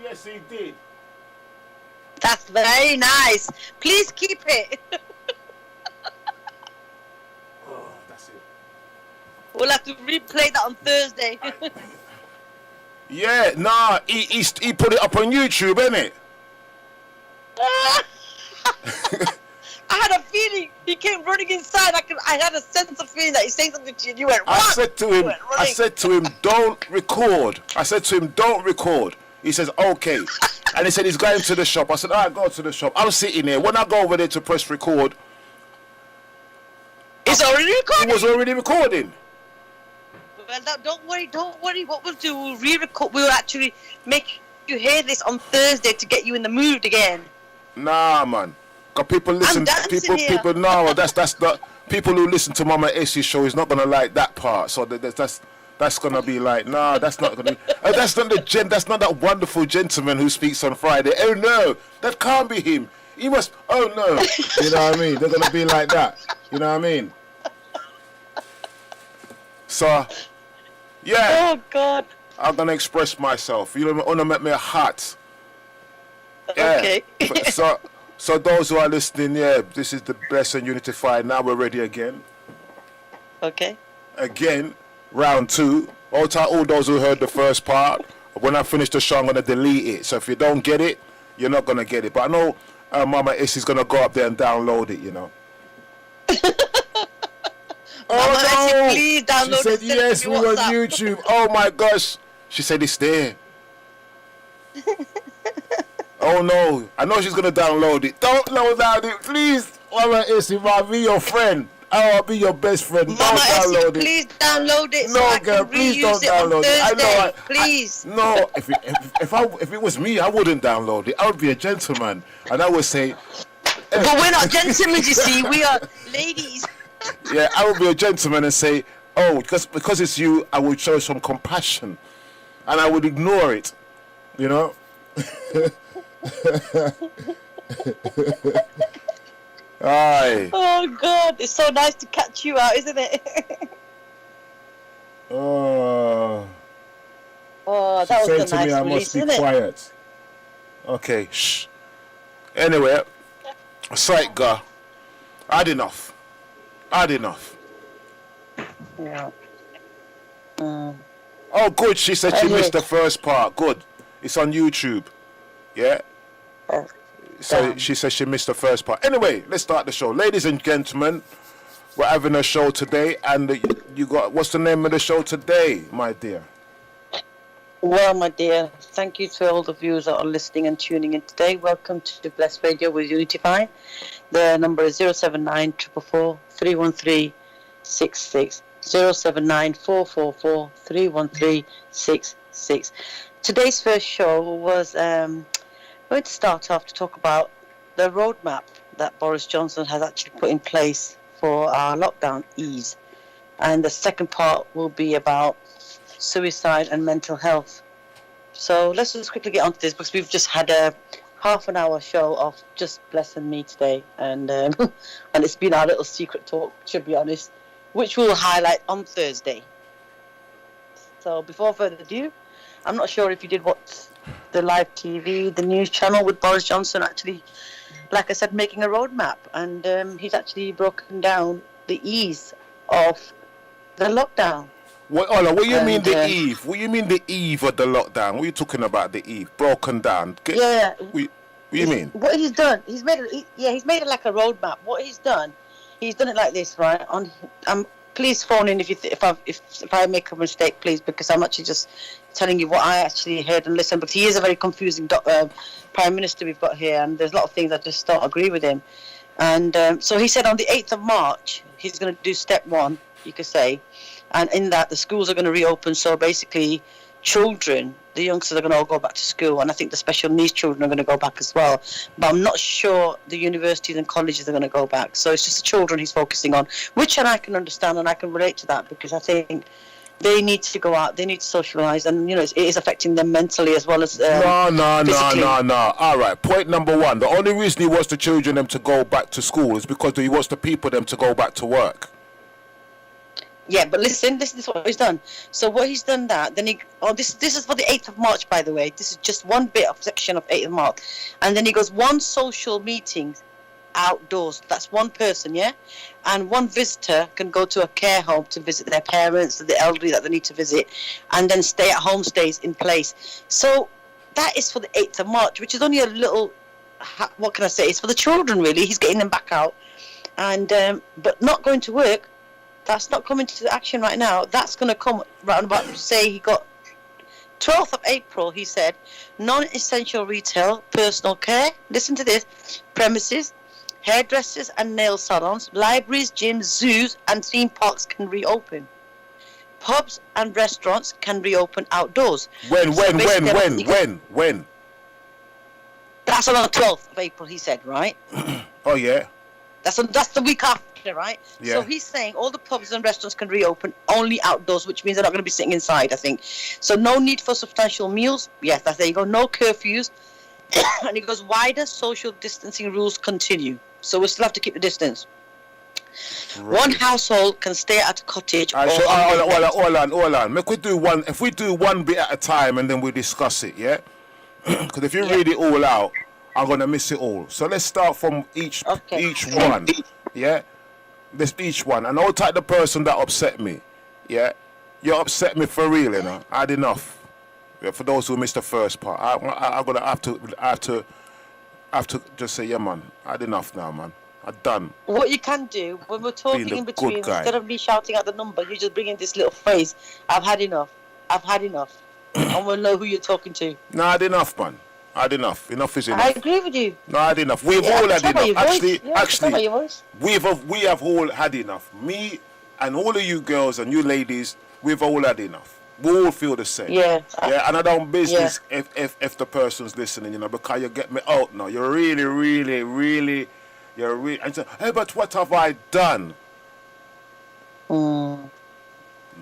Yes, he did. That's very nice. Please keep it. Oh, that's it. We'll have to replay that on Thursday. Yeah, nah, he put it up on YouTube, innit? I had a feeling he came running inside. I had a sense of feeling that he's saying something to you. You went, I said to him, don't record. I said to him, don't record. He says, okay. And he said he's going to the shop. I said, all right, go to the shop. I'm sitting there. When I go over there to press record, it's already recording. He was already recording. Well, don't worry. What we'll do, we'll re-record. We'll actually make you hear this on Thursday to get you in the mood again. Nah, man. Cause people listen. People know that's the people who listen to Mama Essie's show is not gonna like that part. So that's gonna be like, nah, that's not gonna. That's not That's not that wonderful gentleman who speaks on Friday. Oh no, that can't be him. He must. Oh no, you know what I mean? They're gonna be like that. You know what I mean? So, yeah. Oh God. I'm gonna express myself. You know, wanna make me a hat. Yeah. Okay. So those who are listening, yeah, this is the Bless and Unify. Now we're ready again. Okay. Again, round 2. All those who heard the first part, when I finish the show, I'm going to delete it. So if you don't get it, you're not going to get it. But I know Mama Essie's going to go up there and download it, you know. Mama Essie, please download it. She said, yes, we're on YouTube. Oh, my gosh. She said it's there. Oh no, I know she's gonna download it. Don't download it, please. Mama Essie, I'll be your friend. I'll be your best friend. Mama don't download Essie, it. Please download it. No, so girl, please don't download it. I know. Please. No, if it was me, I wouldn't download it. I would be a gentleman, and I would say. But we're not gentlemen, you see. We are ladies. Yeah, I would be a gentleman and say, oh, because it's you, I would show some compassion, and I would ignore it. You know. Aye. Oh God, it's so nice to catch you out, isn't it? Oh, that was a nice release, I must be quiet. Okay, shh. Anyway, sight girl, had enough. Yeah. Oh, good. She said she missed the first part. Good. It's on YouTube. Yeah. So she says she missed the first part. Anyway, let's start the show. Ladies and gentlemen, we're having a show today, and you got, what's the name of the show today, my dear? Well, my dear, thank you to all the viewers that are listening and tuning in today. Welcome to Bless Radio with UNITIFY. The number is 079 444 313 66. 079 444 313 66. Today's first show was going to start off to talk about the roadmap that Boris Johnson has actually put in place for our lockdown ease. And the second part will be about suicide and mental health. So let's just quickly get onto this, because we've just had a half an hour show of just blessing me today, and and it's been our little secret talk, to be honest, which we'll highlight on Thursday. So before further ado, I'm not sure if you did watch the live TV, the news channel with Boris Johnson actually, like I said, making a roadmap, and he's actually broken down the ease of the lockdown. What do you mean the eve? What do you mean the eve of the lockdown? What are you talking about, the eve? Broken down? Yeah. What do you mean? What he's done, he's made it like a roadmap. What he's done it like this, right? Please phone in if I make a mistake, please, because I'm actually just telling you what I actually heard and listened. But he is a very confusing Prime Minister we've got here, and there's a lot of things I just don't agree with him. And so he said on the 8th of March, he's going to do step 1, you could say. And in that, the schools are going to reopen. So basically, children, the youngsters are going to all go back to school. And I think the special needs children are going to go back as well. But I'm not sure the universities and colleges are going to go back. So it's just the children he's focusing on, which I can understand and I can relate to that, because I think they need to go out, they need to socialise, and it is affecting them mentally as well as physically. No. All right, point number 1. The only reason he wants the children them to go back to school is because he wants the people them to go back to work. Yeah, but listen, this is what he's done. So what he's done that, then this is for the 8th of March, by the way. This is just one bit of section of 8th of March. And then he goes, one social meeting outdoors. That's one person, yeah? And one visitor can go to a care home to visit their parents, the elderly that they need to visit, and then stay at home stays in place. So that is for the 8th of March, which is only a little, what can I say? It's for the children, really. He's getting them back out. And but not going to work, that's not coming to action right now. That's going to come round about, say he got 12th of April, he said, non-essential retail, personal care, listen to this, premises, hairdressers and nail salons, libraries, gyms, zoos and theme parks can reopen. Pubs and restaurants can reopen outdoors. When? That's on the 12th of April, he said, right? Oh, yeah. That's the week after, right? Yeah. So he's saying all the pubs and restaurants can reopen only outdoors, which means they're not going to be sitting inside, I think. So no need for substantial meals. Yes, there you go. No curfews. And he goes, wider social distancing rules continue. So we still have to keep the distance. Right. One household can stay at a cottage. Hold on. If we do one bit at a time and then we discuss it, yeah? Because if you read it all out, I'm gonna miss it all. So let's start from each one. Yeah? This each one. And I'll take the person that upset me. Yeah? You upset me for real, you know. I had enough. Yeah, for those who missed the first part. I'm gonna have to just say, yeah man, I had enough now, man. I'm done. What you can do when we're talking in between, instead of me shouting out the number, you just bring in this little phrase, I've had enough. And we'll know who you're talking to. No, I had enough, man. I had enough. Enough is enough. I agree with you. No, I had enough. We've all had enough. Actually, we have all had enough. Me and all of you girls and you ladies, we've all had enough. We all feel the same. Yeah. And I don't business if the person's listening, you know, because you get me out now. You're really. And say, hey, but what have I done?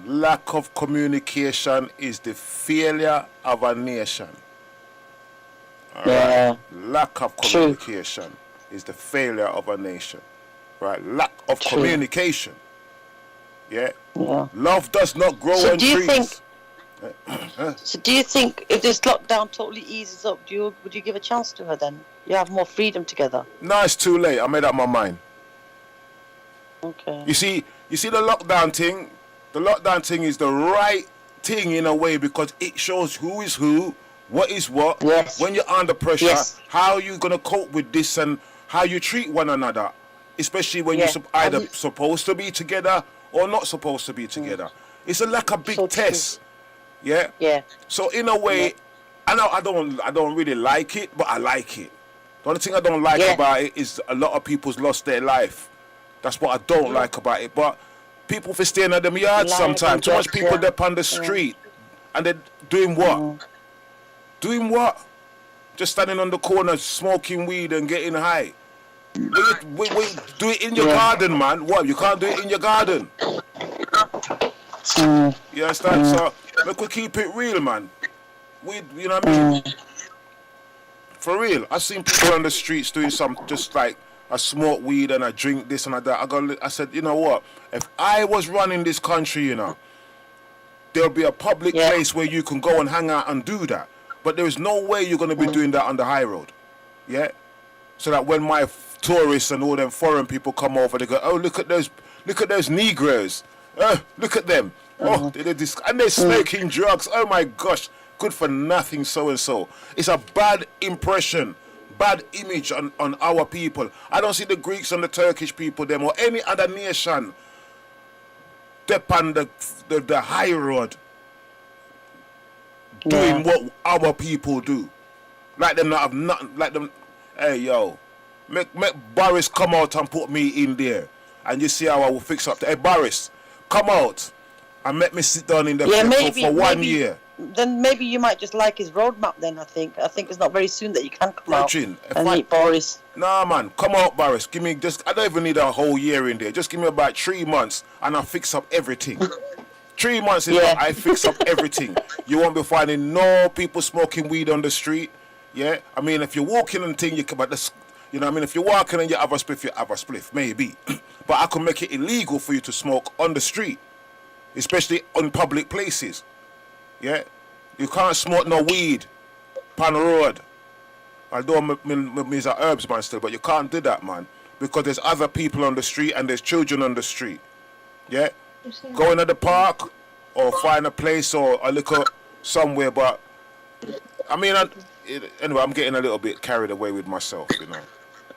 Lack of communication is the failure of a nation. Right? Lack of communication is the failure of a nation. Right? Lack of communication. Yeah. Love does not grow on trees. So do you think if this lockdown totally eases up, would you give a chance to her then? You have more freedom together. No, it's too late. I made up my mind. Okay. You see the lockdown thing? The lockdown thing is the right thing in a way because it shows who is who, what is what, when you're under pressure, how you're going to cope with this and how you treat one another, especially when you're either supposed to be together or not supposed to be together. It's like a big test. True. Yeah? So in a way, I know I don't really like it, but I like it. The only thing I don't like about it is a lot of people's lost their life. That's what I don't like about it. But people for staying at them yards sometimes. Too much people there on the street. And they're doing what? Doing what? Just standing on the corner smoking weed and getting high. We do it in your garden, man. What? You can't do it in your garden. You understand? So we could keep it real, man. You know what I mean? For real. I've seen people on the streets doing something just like I smoke weed and I drink this and that. I said, you know what? If I was running this country, you know, there'll be a public place where you can go and hang out and do that. But there is no way you're going to be doing that on the high road. Yeah? So that when my tourists and all them foreign people come over, they go, oh, look at those Negroes. Look at them. Oh, and they're smoking drugs. Oh my gosh. Good for nothing so-and-so. It's a bad impression. Bad image on our people. I don't see the Greeks and the Turkish people them or any other nation step on the high road doing what our people do. Like them not have nothing. Like them, hey yo, make Boris come out and put me in there, and you see how I will fix up. Hey Boris, come out and make me sit down in the for 1 year. Then maybe you might just like his roadmap then, I think. I think it's not very soon that you can come out and meet Boris. Nah, man. Come out, Boris. Give me I don't even need a whole year in there. Just give me about 3 months and I'll fix up everything. 3 months is up, I fix up everything. You won't be finding no people smoking weed on the street. Yeah? I mean, if you're walking and thing, you know what I mean? If you're walking and you have a spliff, maybe. But I can make it illegal for you to smoke on the street. especially on public places. Yeah, you can't smoke no weed on the road. Although me's a herbs man still, but you can't do that, man, because there's other people on the street and there's children on the street. Yeah, go into the park or find a place or a little somewhere. But I mean, anyway, I'm getting a little bit carried away with myself, you know.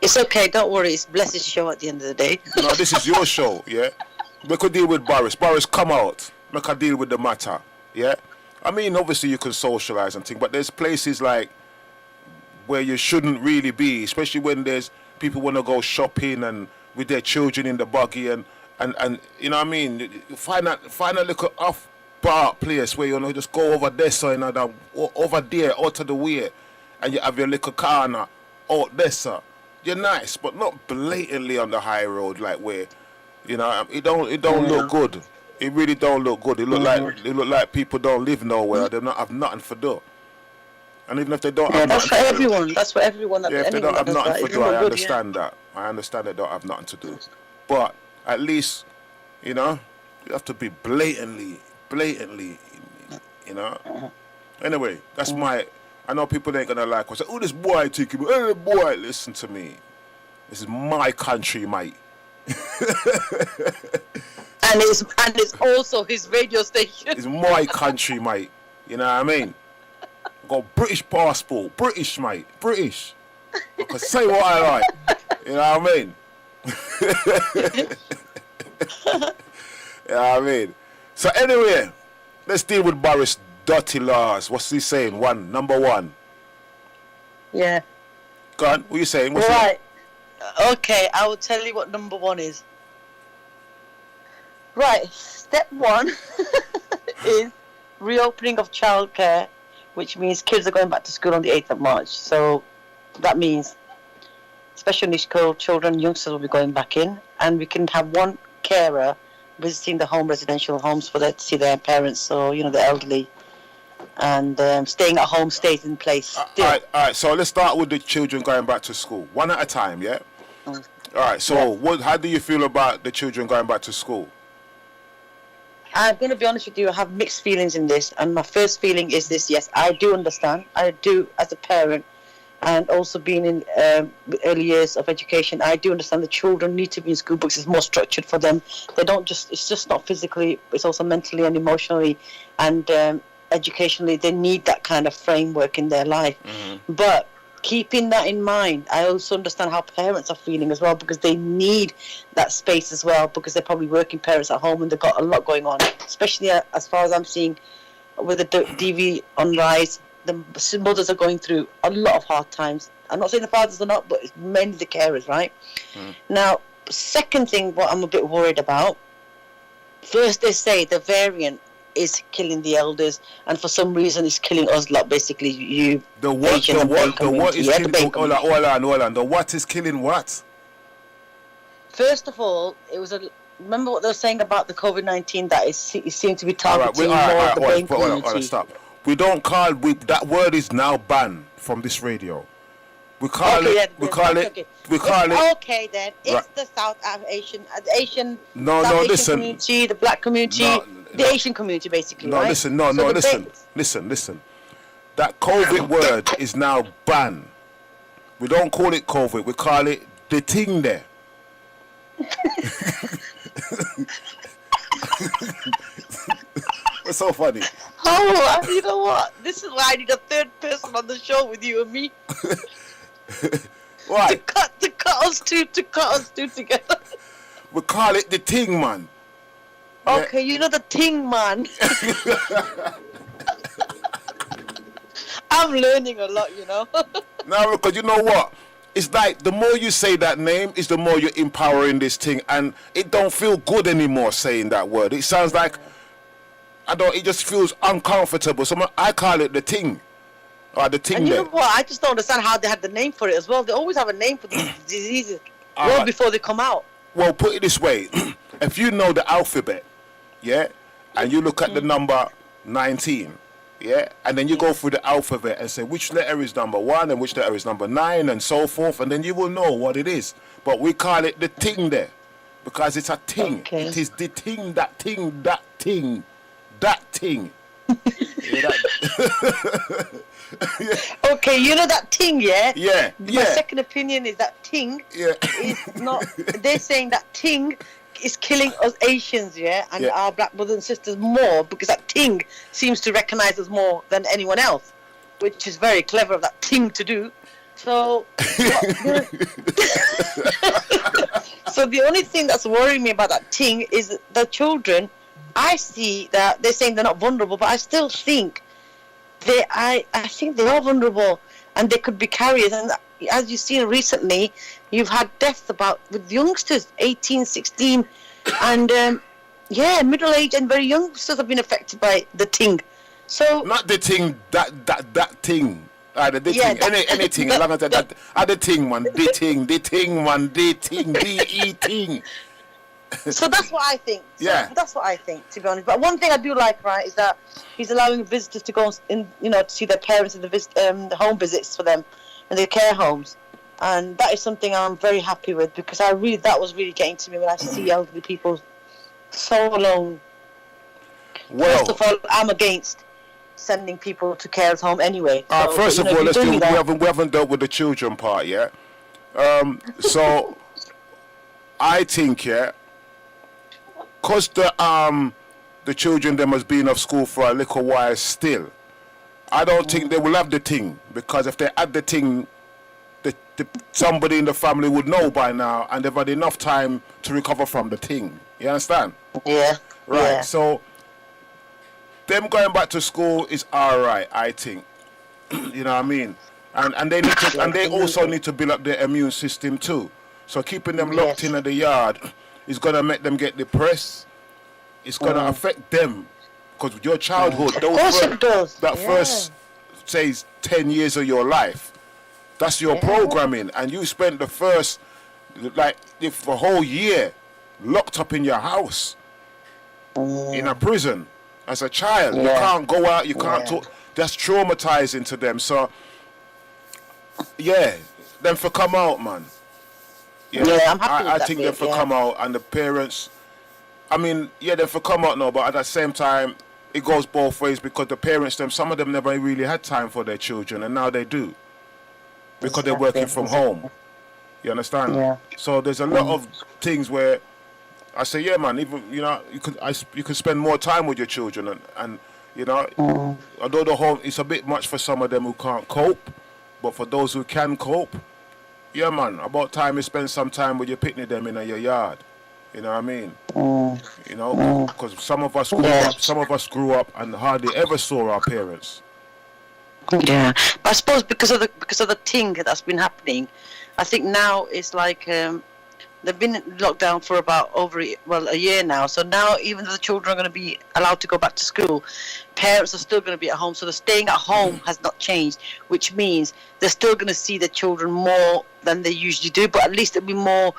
It's okay, don't worry. It's Bless's show at the end of the day. No, this is your show, yeah. We could deal with Boris. Boris, come out. Make a deal with the matter, yeah. I mean, obviously you can socialize and things, but there's places like where you shouldn't really be, especially when there's people want to go shopping and with their children in the buggy and you know what I mean. Find a little off bar place where you know just go over there, so another over there out of the way, and you have your little corner out there, sir. You're nice, but not blatantly on the high road like where, you know, it don't look good. It really don't look good. It look like people don't live nowhere. They don't have nothing for do. And even if they don't have that's nothing for everyone. That's for everyone. Yeah, if they don't have nothing for do, I understand that. I understand they don't have nothing to do. But at least, you know, you have to be blatantly, you know. Anyway, that's my... I know people ain't gonna like us. Oh, this boy taking me. Hey, boy, listen to me. This is my country, mate. And it's also his radio station. It's my country, mate. You know what I mean? I got British passport. British, mate. British. I can say what I like. You know what I mean? You know what I mean? So anyway, let's deal with Boris Dirty Laws. What's he saying? Number one. Yeah. Go on. What are you saying? What's right. Okay, I will tell you what number one is. Right. Step one is reopening of childcare, which means kids are going back to school on the 8th of March. So that means special needs children, youngsters will be going back in, and we can have one carer visiting the residential homes for to see their parents, so, you know, the elderly. And staying at home stays in place. All right. So let's start with the children going back to school, one at a time. Yeah. All right. So, how do you feel about the children going back to school? I'm going to be honest with you. I have mixed feelings in this, and my first feeling is this: yes, I do understand. I do, as a parent, and also being in early years of education, I do understand the children need to be in school books. It's more structured for them. They don't just. It's just not physically. It's also mentally and emotionally, and educationally, they need that kind of framework in their life. Mm-hmm. But keeping that in mind, I also understand how parents are feeling as well, because they need that space as well, because they're probably working parents at home and they've got a lot going on, especially as far as I'm seeing with the DV on rise. The mothers are going through a lot of hard times. I'm not saying the fathers are not, but it's mainly the carers, right? Now, second thing, what I'm a bit worried about, first they say the variant is killing the elders, and for some reason it's killing us lot, basically you. The what is killing? Hold on. The what is killing what? First of all, it was remember what they were saying about the COVID-19, that it seemed to be targeting more of the brain community. All right, stop. We don't call that word is now banned from this radio. We call it. Okay, then it's the South Asian, community, the black community, the Asian community, basically. No, right? listen. Listen. That COVID word is now banned. We don't call it COVID. We call it the thing there. What's so funny? Oh, you know what? This is why I need a third person on the show with you and me. Why? To cut us two together. We call it the thing, man. Okay, you know the thing, man. I'm learning a lot, you know. No, because you know what? It's like the more you say that name, is the more you're empowering this thing, and it don't feel good anymore saying that word. It sounds like it just feels uncomfortable. So I call it the thing. Or the thing. And you know what? I just don't understand how they had the name for it as well. They always have a name for these diseases before they come out. Well, put it this way. If you know the alphabet, yeah, and you look at the number 19, yeah, and then you go through the alphabet and say which letter is number 1 and which letter is number 9 and so forth, and then you will know what it is. But we call it the thing there. because it's a thing. Okay. It is the thing, that thing, that thing, that thing. Yeah, that. Okay, you know that thing, yeah? Yeah, My second opinion is that thing is not. They're saying that thing is killing us Asians, yeah, and our black brothers and sisters more because that thing seems to recognize us more than anyone else, which is very clever of that thing to do. So, so the only thing that's worrying me about that thing is the children. I see that they're saying they're not vulnerable, but I still think I think they are vulnerable and they could be carriers. And as you've seen recently, you've had deaths with youngsters, 18, 16, and middle-aged and very young youngsters have been affected by the thing. So not the thing, that thing. The thing, anything, as long as that the thing, man, the thing, man, the thing, thing. So that's what I think. That's what I think, to be honest. But one thing I do like, right, is that he's allowing visitors to go in, to see their parents in the home visits for them and their care homes, and that is something I'm very happy with because that was really getting to me when I see elderly people so alone. Well, first of all, I'm against sending people to care home anyway. So, first of all, we haven't dealt with the children part yet. So I think because the children them has been off school for a little while still, I don't think they will have the thing, because if they had the thing, somebody in the family would know by now, and they've had enough time to recover from the thing. You understand? Yeah. Right. Yeah. So them going back to school is all right, I think. You know what I mean? And they need to, and they also need to build up their immune system too. So keeping them locked in the yard is gonna make them get depressed. It's gonna affect them, because your childhood, first say 10 years of your life, that's your programming, and you spent the first if a whole year locked up in your house in a prison as a child. You can't go out, you can't talk. That's traumatizing to them. So them for come out, man. I'm happy with I think them for come out, and the parents, I mean, them for come out now, but at the same time it goes both ways, because the parents, some of them never really had time for their children, and now they do, because they're working from home. You understand? Yeah. So there's a lot of things where I say, man, even you could spend more time with your children, and although the home is a bit much for some of them who can't cope, but for those who can cope, man, about time you spend some time with your picnic them in your yard. You know what I mean? Because some of us grew up and hardly ever saw our parents. Yeah, but I suppose because of the thing that's been happening, I think now it's like they've been locked down for about a year now. So now, even though the children are going to be allowed to go back to school, parents are still going to be at home. So the staying at home has not changed, which means they're still going to see their children more than they usually do. But at least it'll be more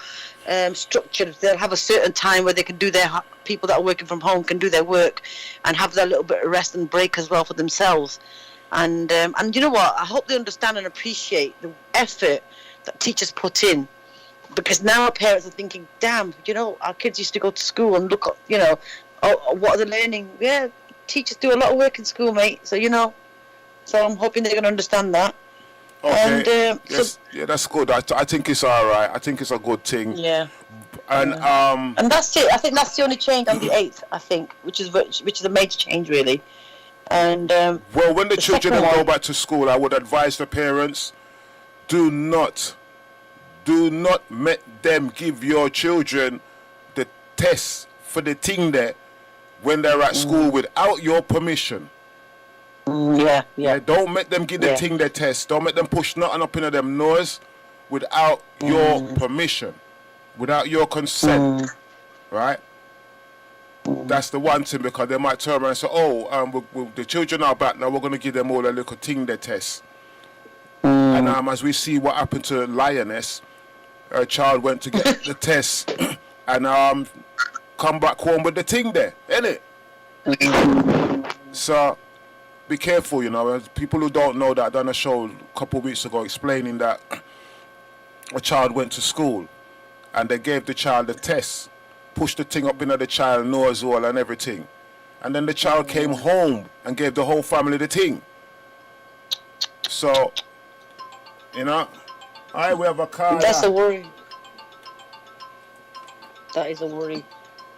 structured. They'll have a certain time where they can do people that are working from home can do their work and have that little bit of rest and break as well for themselves. And you know what? I hope they understand and appreciate the effort that teachers put in. Because now parents are thinking, damn, our kids used to go to school and look up, what are they learning? Yeah, teachers do a lot of work in school, mate. So, so I'm hoping they're going to understand that. Okay. And, that's good. I think it's all right. I think it's a good thing. Yeah. And and that's it. I think that's the only change on the 8th, I think, which is a major change, really. And well, when the children go back to school, I would advise the parents, do not make them give your children the test for the thing there when they're at school without your permission. Yeah. Don't make them give the thing the test. Don't make them push nothing up into them nose without your permission, without your consent. Right? That's the one thing, because they might turn around and say, the children are back now, we're going to give them all a little thing they test. And as we see what happened to Lioness, her child went to get the test and come back home with the thing there, innit? So be careful, people who don't know that. I done a show a couple of weeks ago explaining that a child went to school and they gave the child a test pushed the thing up into the child nose hole and everything. And then the child came home and gave the whole family the thing. So, you know, we have a car. That's a worry. That is a worry.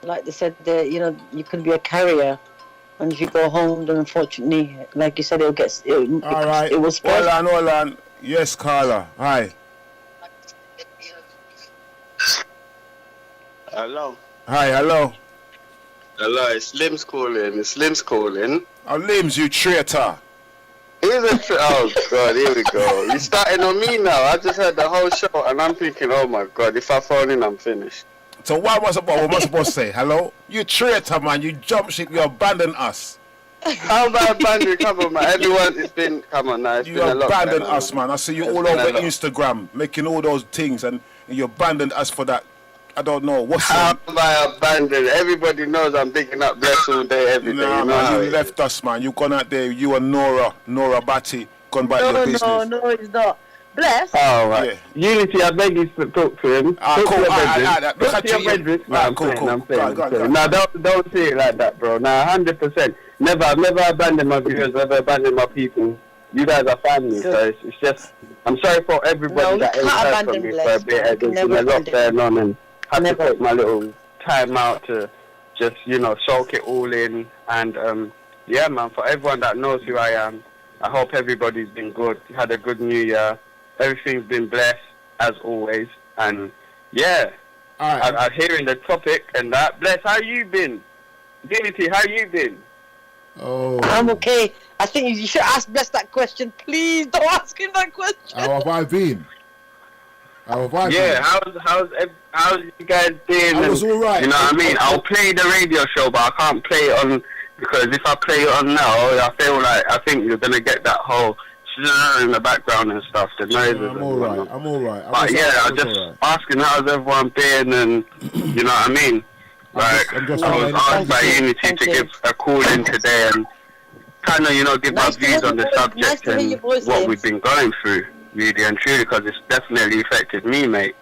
Like they said, you could be a carrier, and if you go home, then unfortunately, like you said, All right. It will spread. Hold on. Yes, Carla. Hi. Hello. Hi, hello. Hello, it's Slim's calling. Oh, Limbs, you traitor. Oh, God, here we go. You're starting on me now. I just heard the whole show, and I'm thinking, oh, my God, if I phone in, I'm finished. So what am I supposed to say? Hello? You traitor, man. You jump ship. You abandon us. How about abandon? Come on, man. Everyone, it's been, come on now. It's You been a lot. abandoned us, man. I see you all over Instagram making all those things, and you abandoned us for that. I don't know. How have I abandoned? Everybody knows I'm picking up Bless all day, every day. Nah, you know man, you left us, man. You gone out there. You and Nora Batty, gone back to your business. No, it's not. Bless. Oh, right. Yeah. Unity, I beg you to talk to him. Cool. Talk to your bedroom. I'm saying. No, don't say it like that, bro. Nah, 100%. I've never abandoned my viewers, never abandoned my people. You guys are family, so it's just, I'm sorry for everybody that ain't heard from me for a bit. There's been a lot going on, and I had to take my little time out to just, soak it all in. And, yeah, man, for everyone that knows who I am, I hope everybody's been good, had a good new year. Everything's been blessed, as always. And, yeah, I'm hearing the topic and that. Bless, how you been? Unity, how you been? Oh, I'm okay. I think you should ask Bless that question. Please don't ask him that question. How have I been? Yeah, how's you guys been? I was all right. You know what I mean? I'll play the radio show, but I can't play it on, because if I play it on now, I think you're gonna get that whole in the background and stuff. The noises. I'm all right. But I'm just asking how's everyone been, and you know what I mean? Like, I was asked by Unity to give a call in today and kind of, give my views on the subject and what we've been going through, really and truly, because it's definitely affected me, mate.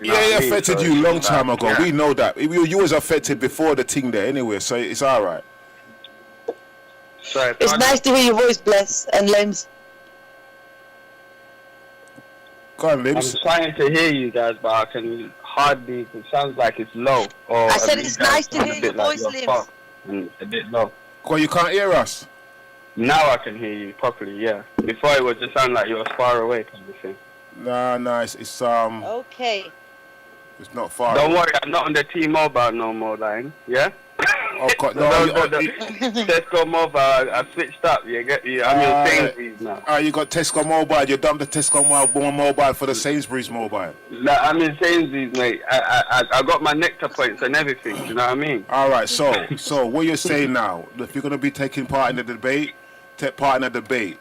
It affected you long time ago. Yeah. We know that. You was affected before the thing there anyway, so it's all right. Sorry, it's nice to hear your voice, Bless, and Limbs. Go on, Limbs. I'm trying to hear you guys, but I can hardly, it sounds like it's low. Or I said it's nice to hear your voice, Limbs. A bit low. Well, you can't hear us? Now I can hear you properly, yeah. Before it would just sound like you were far away kind of thing. Nah, it's okay. It's not far. Don't worry, I'm not on the T-Mobile no more line, yeah? Oh God, no. Tesco Mobile, I switched up, you get you. I'm in Sainsbury's now. You got Tesco Mobile, you dumped the Tesco Mobile for the Sainsbury's Mobile. No, I'm in Sainsbury's, mate. I got my nectar points and everything, you know what I mean? Alright, so what you're saying now, if you're going to be taking part in the debate, take part in the debate,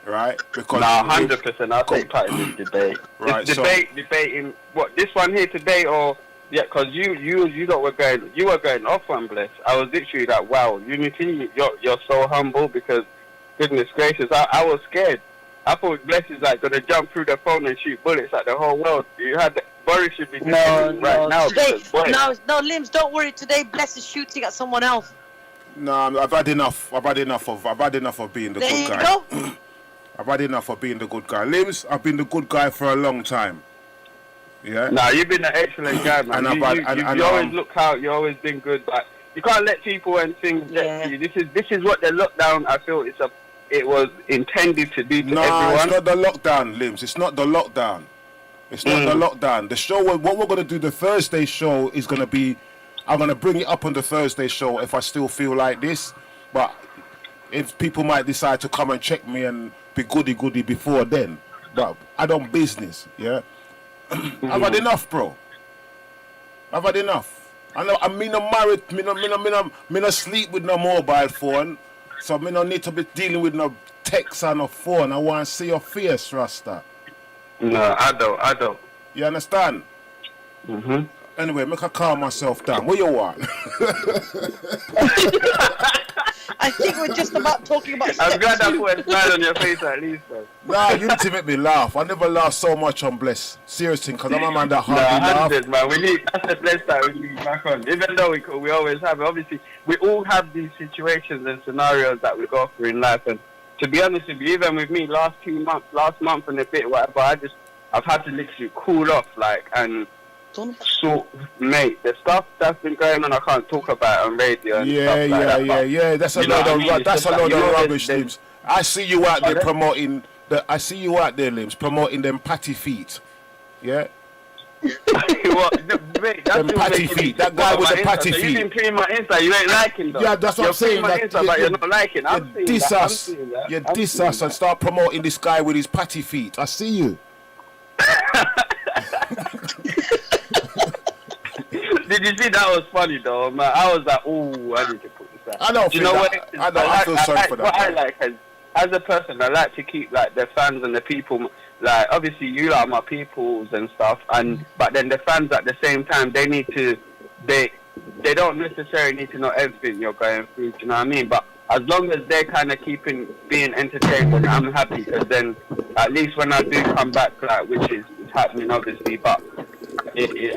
right? Because 100% I'll take part in this debate. Right, debating, what, this one here today or... Yeah, because you were going off on Bless. I was literally like, wow, Unity, you're so humble, because goodness gracious, I was scared. I thought Bless is like gonna jump through the phone and shoot bullets at the whole world. You had Boris should be no now. Today, no, Limbs, don't worry. Today, Bless is shooting at someone else. No, I've had enough. I've had enough of being the good guy. Go. I've had enough of being the good guy. Limbs, I've been the good guy for a long time. Yeah. Nah, you've been an excellent guy, man. You always look out. You've always been good, but you can't let people and things get to you. This is what the lockdown. I feel it was intended to do to everyone. It's not the lockdown, Limbs. It's not the lockdown. It's not the lockdown. The show. What we're gonna do, the Thursday show is gonna be. I'm gonna bring it up on the Thursday show if I still feel like this, but if people might decide to come and check me and be goody before then, but I don't business. Yeah. I've had enough, bro. I've had enough. I'm not married. Me no sleep with no mobile phone, so me no need to be dealing with no text and no phone. I want to see your face, Rasta. No, I don't. You understand? Anyway, make I calm myself down. What you want? I think we're just about talking about I'm glad I step 2. put a smile on your face at least, bro. Nah, Unity make me laugh. I never laugh so much on Bless. Seriously, because I'm a man that Nah, hardly laugh. 100, man. That's the blessed that we need back on. Even though we always have it. Obviously, we all have these situations and scenarios that we go through in life. And to be honest with you, even with me, last month and a bit, whatever, I've had to literally cool off, like, and sort, mate, the stuff that's been going on, I can't talk about on radio and stuff like that. Yeah. That's a load of rubbish, Limbs. I see you out there promoting Limbs, promoting them patty feet. Yeah. Mate, them patty feet. That guy with the patty feet. You didn't pay my Insta. You ain't liking though. Yeah, that's what I'm saying. You're Insta, but you're not liking. You diss us and start promoting this guy with his patty feet. I see you. Did you see that was funny though, man? I was like, oh, I need to put this out. I don't feel that. I feel sorry for that. What I like as a person, I like to keep like the fans and the people. Like obviously, you are my peoples and stuff, but then the fans at the same time, they don't necessarily need to know everything you're going through. Do you know what I mean? But as long as they're kind of being entertained, then I'm happy. Because then at least when I do come back, like which is happening obviously, but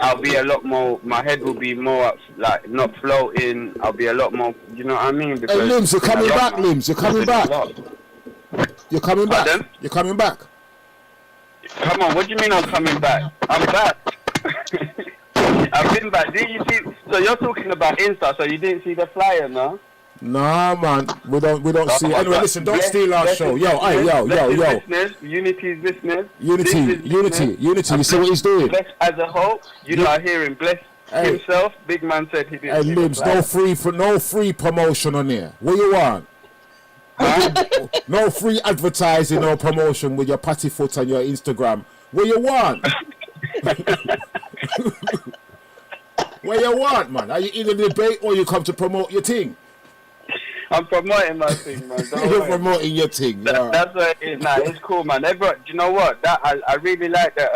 I'll be a lot more. My head will be more like not floating. I'll be a lot more. You know what I mean? Because hey, Limbs, you're coming back. Limbs, you're coming back. You're coming back. Pardon? You're coming back. Come on, what do you mean I'm coming back? I'm back. I've been back. Did you see? So you're talking about Insta, so you didn't see the flyer, no? Nah, man, we don't see it. Anyway, listen, don't steal our show. Yo. Unity's listeners. Unity. You see what he's doing? Bless as a whole, you are hearing Bless himself. Big man said he didn't. Hey, Limbs, no free promotion on here. What you want? No free advertising or promotion with your patty foot on your Instagram. What you want? What you want, man? Are you in a debate or you come to promote your thing? I'm promoting my thing, man. You're promoting your thing. That's what it is. Nah, it's cool, man. Do you know what? That I really like that.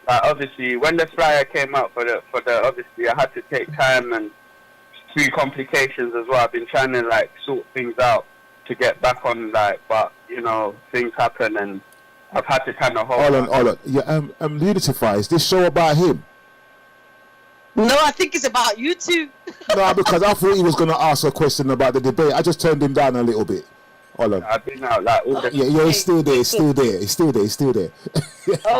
Obviously, when the flyer came out for the obviously, I had to take time and through complications as well. I've been trying to like sort things out to get back on, like, but you know, things happen and I've had to kind of hold on. Yeah, UNITIFY, is this show about him? No, I think it's about you two. No, because I thought he was going to ask a question about the debate. I just turned him down a little bit. Hold on. I've been out like all the yeah, it's still there. It's still there.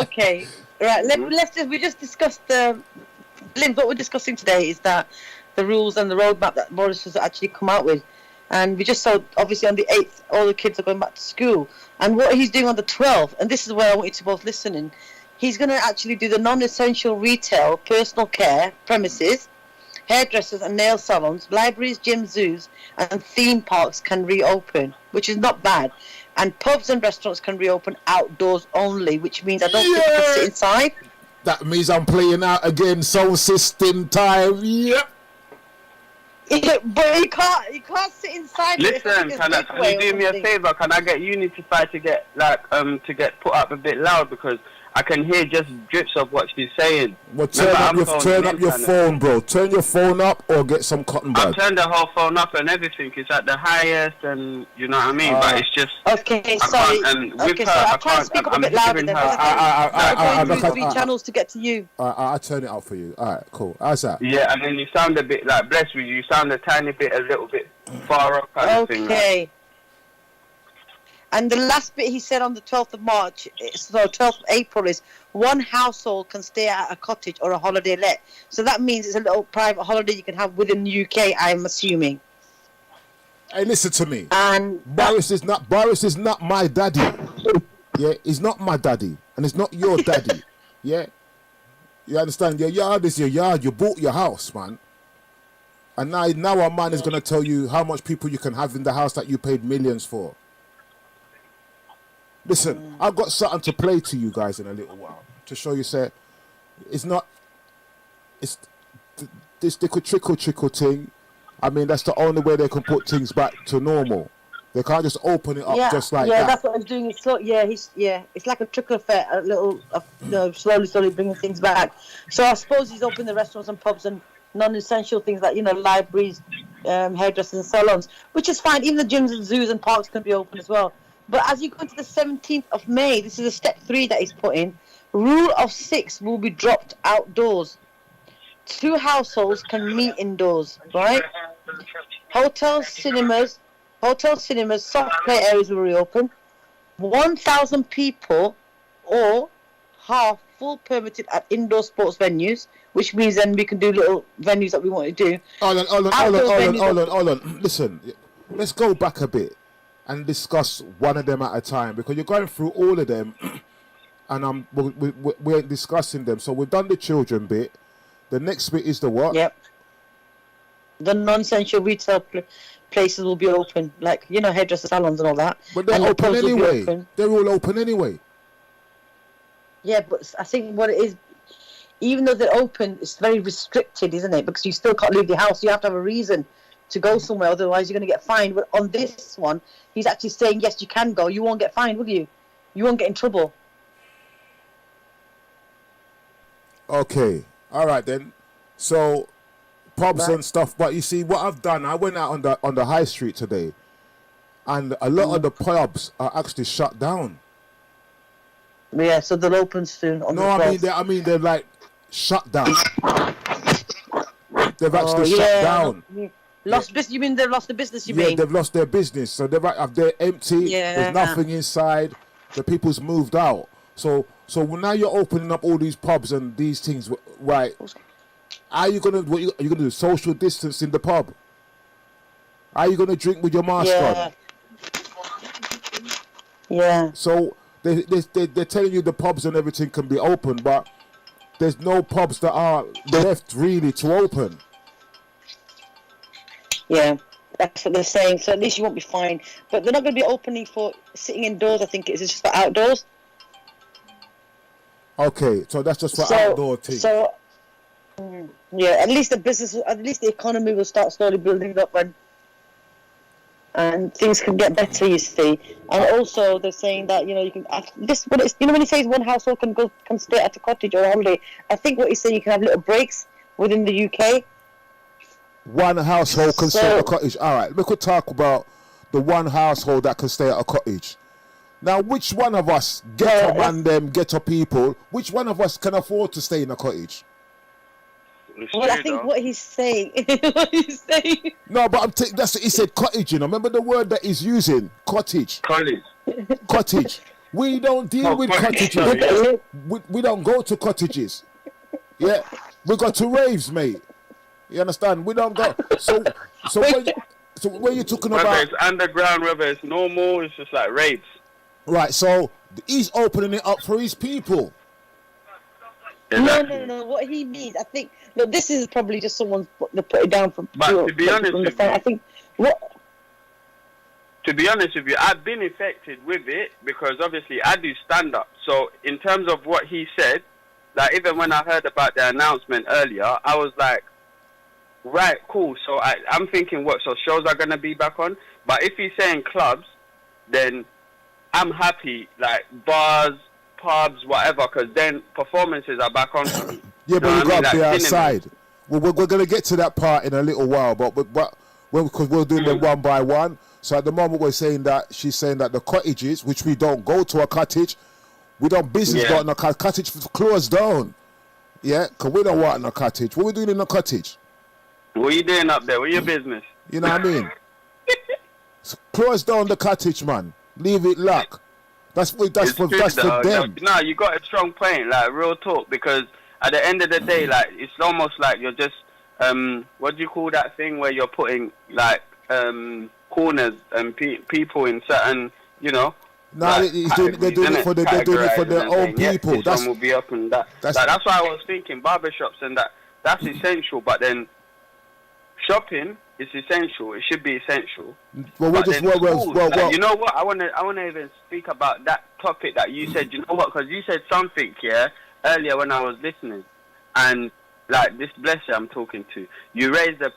Okay, right. We just discussed Limbs. What we're discussing today is that the rules and the roadmap that Boris has actually come out with. And we just saw, obviously, on the 8th, all the kids are going back to school. And what he's doing on the 12th, and this is where I want you to both listen in, he's going to actually do the non-essential retail, personal care, premises, hairdressers and nail salons, libraries, gyms, zoos, and theme parks can reopen, which is not bad. And pubs and restaurants can reopen outdoors only, which means I don't think you can sit inside. That means I'm playing out again, sound system time, yep. But he can't sit inside. Listen, can you do me a favor? Can I get UNITIFY to get to get put up a bit loud because I can hear just drips of what she's saying. Well, turn up your phone, bro. Turn your phone up or get some cotton bud. I've turned the whole phone up and everything. It's at the highest, and you know what I mean. But it's just okay. Sorry. I'll try to speak up a bit louder. Then I'm going through 3 channels to get to you. I'll turn it up for you. All right, cool. How's that? Yeah, and then you sound a bit like bless you. You sound a little bit far up. Kind of thing, okay. And the last bit he said on the 12th of March, so 12th of April, is one household can stay at a cottage or a holiday let. So that means it's a little private holiday you can have within the UK, I'm assuming. Hey, listen to me. And Boris is not my daddy. Yeah, he's not my daddy, and it's not your daddy. Yeah, you understand? Your yard is your yard. You bought your house, man. And now our man is gonna tell you how much people you can have in the house that you paid millions for. Listen, I've got something to play to you guys in a little while to show you. Say, it's this little trickle thing. I mean, that's the only way they can put things back to normal. They can't just open it up just like that. Yeah, that's what he's doing. It's like a trickle effect, a little, slowly bringing things back. So I suppose he's opened the restaurants and pubs and non-essential things like libraries, hairdressers and salons, which is fine. Even the gyms and zoos and parks can be open as well. But as you go into the 17th of May, this is a step 3 that he's put in. Rule of 6 will be dropped outdoors. 2 households can meet indoors, right? Hotels, cinemas, soft play areas will reopen. 1,000 people or half full permitted at indoor sports venues, which means then we can do little venues that we want to do. Hold on. Listen, let's go back a bit and discuss one of them at a time, because you're going through all of them and we're discussing them. So we've done the children bit. The next bit is the what? Yep. The non-essential retail places will be open, like, hairdresser salons and all that. But they're open anyway. They're all open anyway. Yeah, but I think what it is, even though they're open, it's very restricted, isn't it? Because you still can't leave the house. You have to have a reason to go somewhere, otherwise you're going to get fined. But on this one, he's actually saying, yes, you can go. You won't get fined, will you? You won't get in trouble. Okay. All right, then. So, pubs and stuff. But you see, what I've done, I went out on the high street today, and a lot of the pubs are actually shut down. Yeah, so they'll open soon. I mean they're like shut down. They've actually shut down. Lost business? You mean they've lost the business? Yeah, they've lost their business. So they're empty. Yeah. There's nothing inside. The people's moved out. So now you're opening up all these pubs and these things. Right? Are you gonna do? Social distance in the pub? Are you gonna drink with your mask on? Yeah. So they're telling you the pubs and everything can be open, but there's no pubs that are left really to open. Yeah, that's what they're saying. So at least you won't be fined. But they're not going to be opening for sitting indoors, I think it's just for outdoors. Okay, so that's just for outdoor things. So, yeah, at least the economy will start slowly building up and things can get better, you see. And also they're saying that, you can when he says one household can stay at a cottage or a holiday, I think what he's saying, you can have little breaks within the UK. One household can stay at a cottage. All right, we could talk about the one household that can stay at a cottage. Now, which one of us, ghetto people, which one of us can afford to stay in a cottage? Well, I think what he's saying. No, but that's he said cottage. Remember the word that he's using, cottage. Cottage. We don't deal with cottages. We don't go to cottages. Yeah, we go to raves, mate. You understand? We don't go. So when you're talking about whether it's underground, whether it's normal, it's just like raves. Right. So he's opening it up for his people. No. What he means, I think. Look, this is probably just someone put it down from. But to be honest with you, I think what. To be honest with you, I've been affected with it because obviously I do stand up. So in terms of what he said, like even when I heard about the announcement earlier, I was like, right, cool. So I'm thinking, what? So shows are gonna be back on. But if he's saying clubs, then I'm happy. Like bars, pubs, whatever, because then performances are back on. Yeah, but you got to be outside. We're going to get to that part in a little while, but because we're doing them one by one. So at the moment she's saying that the cottages, which we don't go to a cottage, we don't business go in a cottage closed down. Yeah, because we don't want in a cottage. What are we doing in a cottage? What are you doing up there? What's your business? You know what I mean? So close down the cottage, man. Leave it locked. That's for them. No, you got a strong point, like real talk, because at the end of the day, like it's almost like you're just what do you call that thing where you're putting like corners and people in certain, No, they're doing it for their own people. Yeah, this one will be up and that. That's why I was thinking barbershops and that's essential, but then shopping is essential. It should be essential. Well, you know what? I wanna even speak about that topic that you said. You know what? Because you said something earlier when I was listening, and like this blesser I'm talking to, you raised a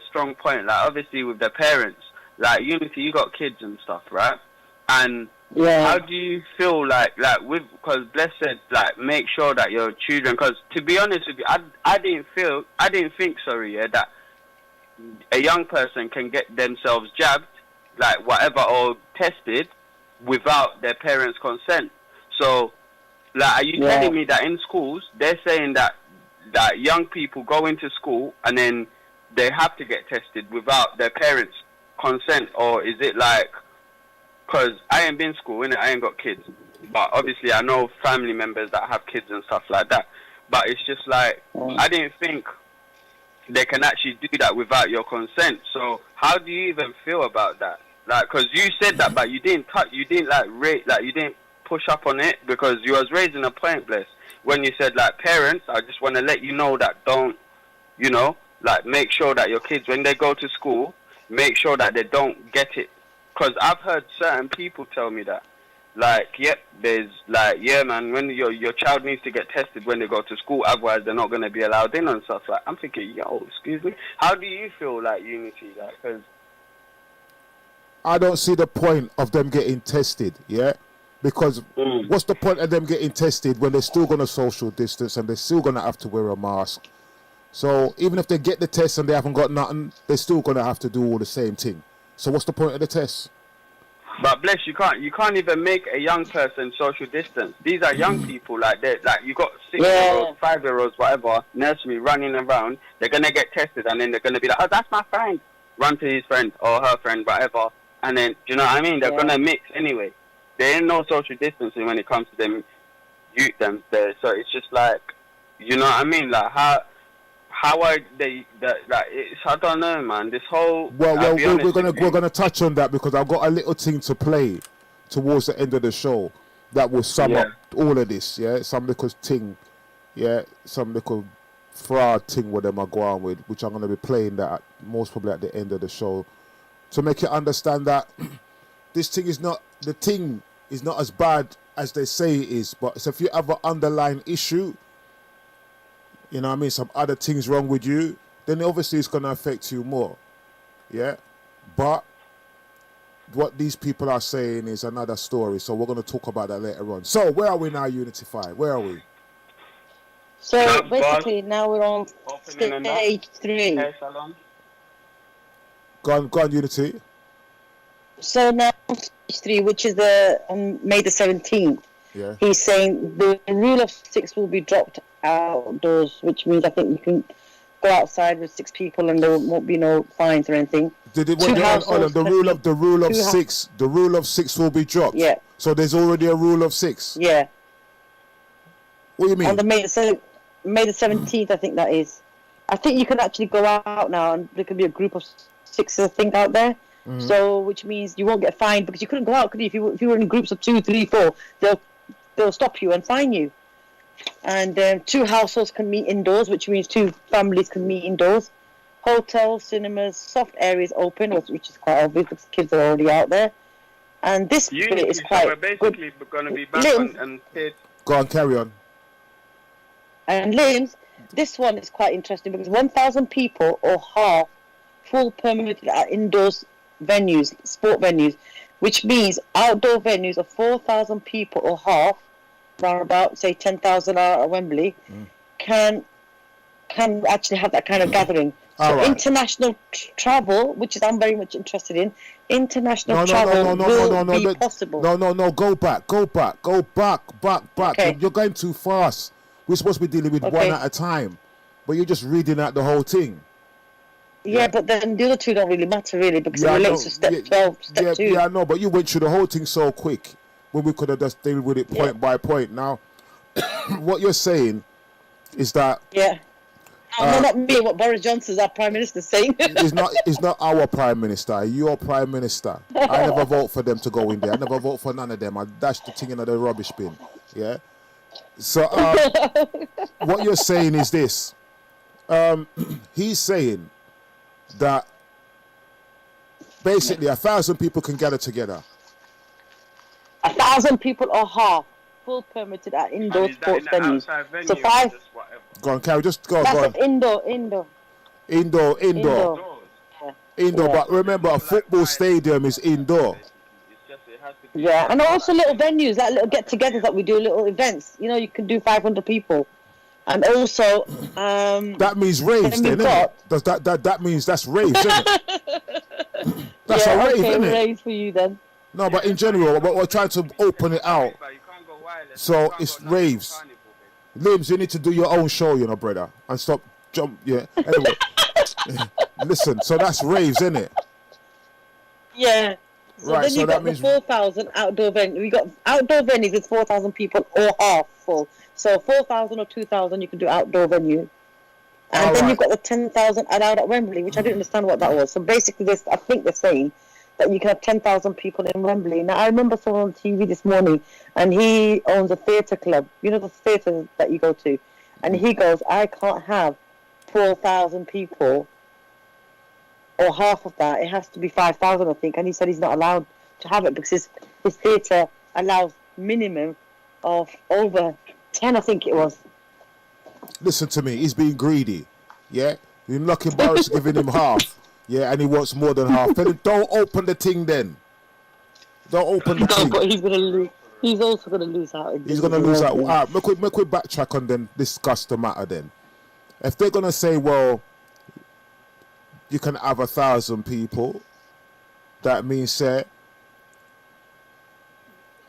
strong point. Like obviously with the parents, like Unity, you got kids and stuff, right? And how do you feel like with, because Bless said like make sure that your children, because to be honest with you, I didn't think that a young person can get themselves jabbed, like whatever, or tested without their parents' consent. So, like, are you telling me that in schools they're saying that young people go into school and then they have to get tested without their parents' consent, or is it like? Because I ain't been to school, innit? I ain't got kids, but obviously I know family members that have kids and stuff like that. But it's just like I didn't think they can actually do that without your consent. So how do you even feel about that? Like, because you said that, but you didn't you didn't you didn't push up on it, because you was raising a point, Bless, when you said, like, parents, I just want to let you know that don't, you know, like, make sure that your kids, when they go to school, make sure that they don't get it. Because I've heard certain people tell me that, like, yep, there's, like, yeah, man, when your child needs to get tested when they go to school, otherwise they're not going to be allowed in and stuff. Like, I'm thinking, yo, excuse me, how do you feel, like, Unity? Like, because I don't see the point of them getting tested, yeah? Because what's the point of them getting tested when they're still going to social distance and they're still going to have to wear a mask? So even if they get the test and they haven't got nothing, they're still going to have to do all the same thing. So what's the point of the test? But Bless, you can't even make a young person social distance. These are young people, like you got 6-year-olds, 5-year-olds, whatever, nursery running around. They're gonna get tested, and then they're gonna be like, oh, that's my friend. Run to his friend or her friend, whatever. And then, do you know what I mean? They're gonna mix anyway. There ain't no social distancing when it comes to them, them there. So it's just like, you know what I mean? Like how are they? Like, it's, I don't know, man. This whole we're gonna touch on that, because I've got a little thing to play towards the end of the show that will sum up all of this. Yeah, some little thing, some little fraud thing what them are going with, which I'm gonna be playing that most probably at the end of the show to make you understand that this thing is not as bad as they say it is. But if you have an underlying issue, you know what I mean, some other things wrong with you, then obviously it's going to affect you more. Yeah? But what these people are saying is another story, so we're going to talk about that later on. So where are we now, UNITIFY? Where are we? So basically now we're on stage 3. Go on, Unity. So now stage 3, which is the on May the 17th. Yeah. He's saying the rule of 6 will be dropped outdoors, which means I think you can go outside with 6 people and there won't be no fines or anything. The rule of 6 will be dropped. Yeah. So there's already a rule of 6. Yeah. What do you mean? On the May the 17th, I think that is. I think you can actually go out now, and there could be a group of 6, I think, out there. Mm-hmm. So, which means you won't get fined, because you couldn't go out, could you? If you were in groups of 2, 3, 4, they'll stop you and fine you. And 2 households can meet indoors, which means 2 families can meet indoors. Hotels, cinemas, soft areas open, which is quite obvious because kids are already out there. And this bit is quite we're basically going to be back on kids. Go on, carry on. And Limbs, this one is quite interesting because 1,000 people or half full permitted at indoors venues, sport venues, which means outdoor venues of 4,000 people or half, around about say 10,000 at Wembley, can actually have that kind of gathering. So right. International travel, which is I'm very much interested in, international travel will be possible. No, go back. Okay. You're going too fast. We're supposed to be dealing with one at a time, but you're just reading out the whole thing. Yeah, but then the other 2 don't really matter, really, because it relates to step 12, step 2. Yeah, I know, but you went through the whole thing so quick when we could have just dealt with it point by point. Now, what you're saying is that... Yeah. No, not me, what Boris Johnson's our Prime Minister saying. It's not our Prime Minister, your Prime Minister. I never vote for them to go in there. I never vote for none of them. I dash the thing into the rubbish bin. Yeah? So, what you're saying is this. He's saying that basically 1,000 people can gather together. 1,000 people or half full permitted at indoor sports venues. So 5. Go on, Carrie. Just go. That's go on. Indoor. Indoor. But remember, a football stadium is indoor. Yeah, and also little venues, like little get-togethers that we do, little events. You know, you can do 500 people. And also, that means raves, then, isn't it? Does that means that's raves, isn't it? That's a rave, isn't it? Raves for you then. No, but in general, we're trying to open it out. So it's raves. Limbs, you need to do your own show, you know, brother, and stop jump. Yeah. Anyway, listen. So that's raves, isn't it? Yeah. So right. Then So you that got means the 4,000 outdoor venue. We got outdoor venues with 4,000 people or half full. So 4,000 or 2,000, you can do outdoor venue. And then you've got the 10,000 allowed at Wembley, which I didn't understand what that was. So basically, I think they're saying that you can have 10,000 people in Wembley. Now, I remember someone on TV this morning, and he owns a theatre club. You know, the theatre that you go to. And he goes, I can't have 4,000 people or half of that. It has to be 5,000, I think. And he said he's not allowed to have it because his theatre allows minimum of over 10, I think it was. Listen to me, he's being greedy. Yeah? You're lucky Barrett's giving him half. Yeah, and he wants more than half. Tell him, don't open the thing then. Don't open the thing. But he's going to lose. He's also going to lose out. He's going to lose out. All right, make we backtrack and then discuss the matter then. If they're going to say, well, you can have 1,000 people, that means the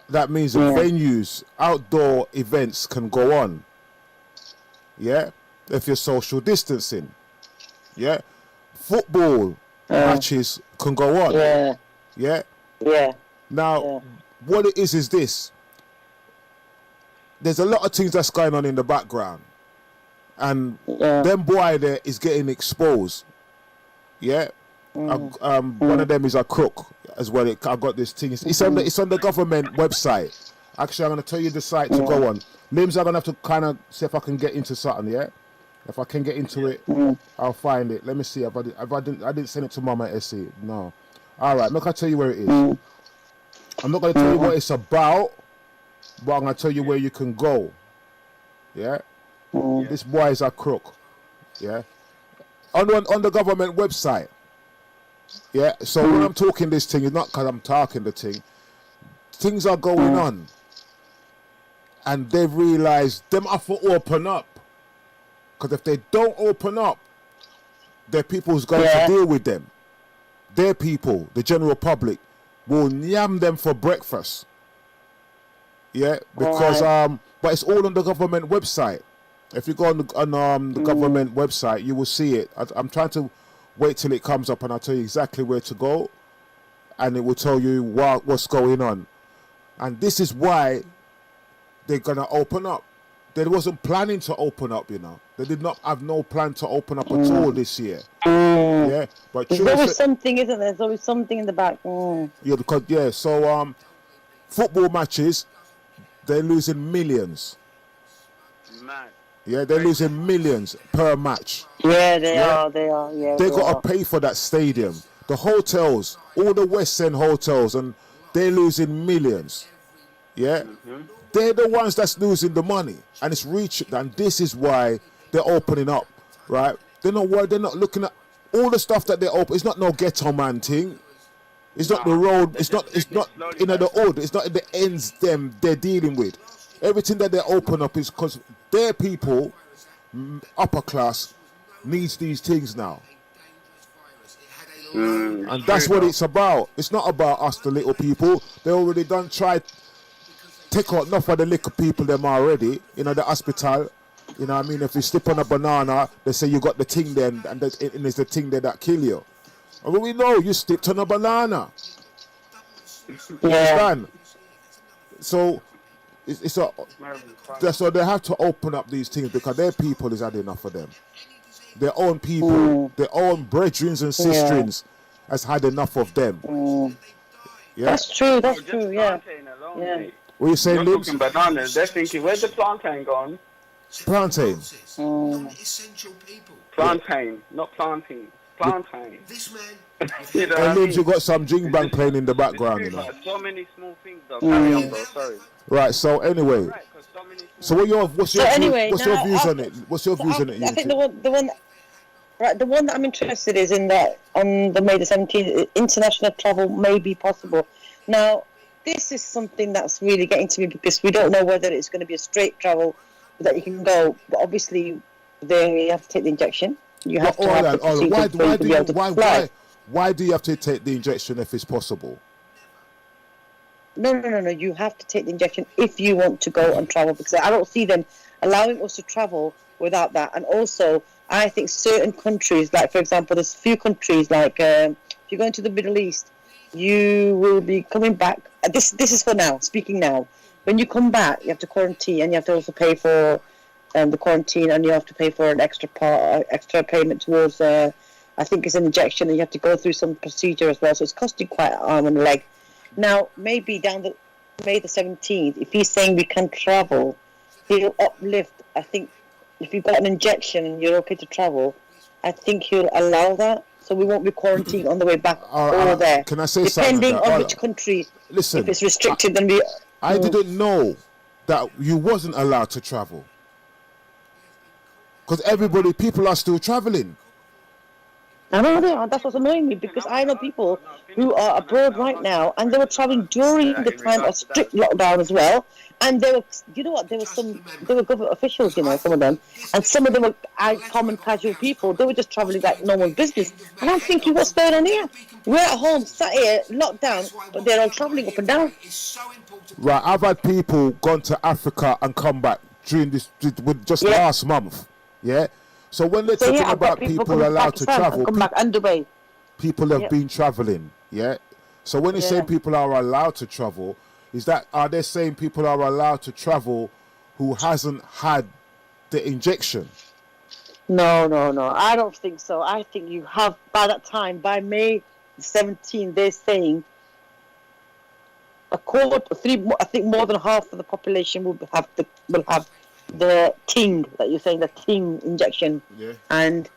venues, outdoor events can go on. Yeah? If you're social distancing. Yeah? Football matches can go on. Yeah. Yeah? Yeah. Now, what it is this. There's a lot of things that's going on in the background. And them boy there is getting exposed. Yeah? One of them is a crook as well. I got this thing. It's on the government website. Actually, I'm going to tell you the site to go on. Limbs, I'm going to have to kind of see if I can get into something, yeah? If I can get into it, I'll find it. Let me see. I didn't send it to Mama Essie. No. All right, look, I'll tell you where it is. I'm not going to tell you what it's about, but I'm going to tell you where you can go. Yeah? This boy is a crook. Yeah? On the government website. Yeah? So when I'm talking this thing, it's not because I'm talking the thing. Things are going on. And they've realised them have to open up. Because if they don't open up, their people's going to deal with them. Their people, the general public, will yam them for breakfast. Yeah, because but it's all on the government website. If you go on the government website, you will see it. I'm trying to wait till it comes up, and I'll tell you exactly where to go, and it will tell you what's going on. And this is why they're gonna open up. They wasn't planning to open up, you know. They did not have no plan to open up at all this year. Yeah, but there's always something, isn't there? There's always something in the back. Yeah, because so football matches, they're losing millions. Mad. Yeah, they're losing millions per match. Yeah, they are. Yeah, they got to pay for that stadium. The hotels, all the West End hotels, and they're looking millions. Yeah, they're the ones that's losing the money, and it's reaching. And this is why they're opening up, right? They're not looking at all the stuff that they open. It's not no ghetto man thing. It's not the road. It's not the order. It's not the ends they're dealing with. Everything that they open up is because their people, upper class, needs these things now. And that's what it's about. It's not about us, the little people. They already tried take out enough of the little people them already. You know, the hospital. You know what I mean? If you slip on a banana, they say you got the thing then, and it's the thing there that kill you. And we know you slipped on a banana. Yeah. So so they have to open up these things because their people is had enough of them. Their own people, their own brethren and sisterins has had enough of them. Yeah. That's true. Yeah. What are you saying, They're Limbs? talking bananas. They're thinking, where's the plantain gone? Plantain. Plantain, not planting. Plantain. This man. You know And Limbs, you got some jing bang playing in the background, you know. So many small things though. Carry on, bro. Sorry. Right. So anyway, Right, 'cause so many small so what's your views on it? What's your views on it? I think the one that I'm interested is in that on the May the 17th, international travel may be possible. Now, this is something that's really getting to me because we don't know whether it's going to be a straight travel that you can go. But obviously, they have to take the injection. You have to have the procedure for you to be able to fly. Why do you have to take the injection if it's possible? No. You have to take the injection if you want to go and travel, because I don't see them allowing us to travel without that. And also, I think certain countries, like for example, there's few countries like if you're going to the Middle East, you will be coming back. This is for now. Speaking now, when you come back, you have to quarantine, and you have to also pay for the quarantine, and you have to pay for an extra payment towards. I think it's an injection, and you have to go through some procedure as well. So it's costing quite an arm and a leg. Now, maybe down the May the 17th, if he's saying we can travel, he'll uplift. I think if you've got an injection and you're okay to travel, I think he'll allow that. So we won't be quarantined on the way back or there. Can I say Depending something? on which country. Listen, if it's restricted, then we. I didn't know that you wasn't allowed to travel. Because people are still traveling. I know they are. That's what's annoying me, because I know people who are abroad right now, and they were traveling during the time of strict lockdown as well. And they were, you know what? They were government officials, you know, some of them, and some of them were common casual people. They were just traveling like normal business. And I'm thinking, what's going on here? We're at home, sat here, locked down, but they're all traveling up and down. Right, I've had people gone to Africa and come back during this last month. Yeah. So when they're talking about people allowed to travel, people have been traveling, yeah? So when they say people are allowed to travel, are they saying people are allowed to travel who hasn't had the injection? No. I don't think so. I think you have, by that time, by May 17th, they're saying I think more than half of the population will have the Ting, that you're saying, the Ting injection, and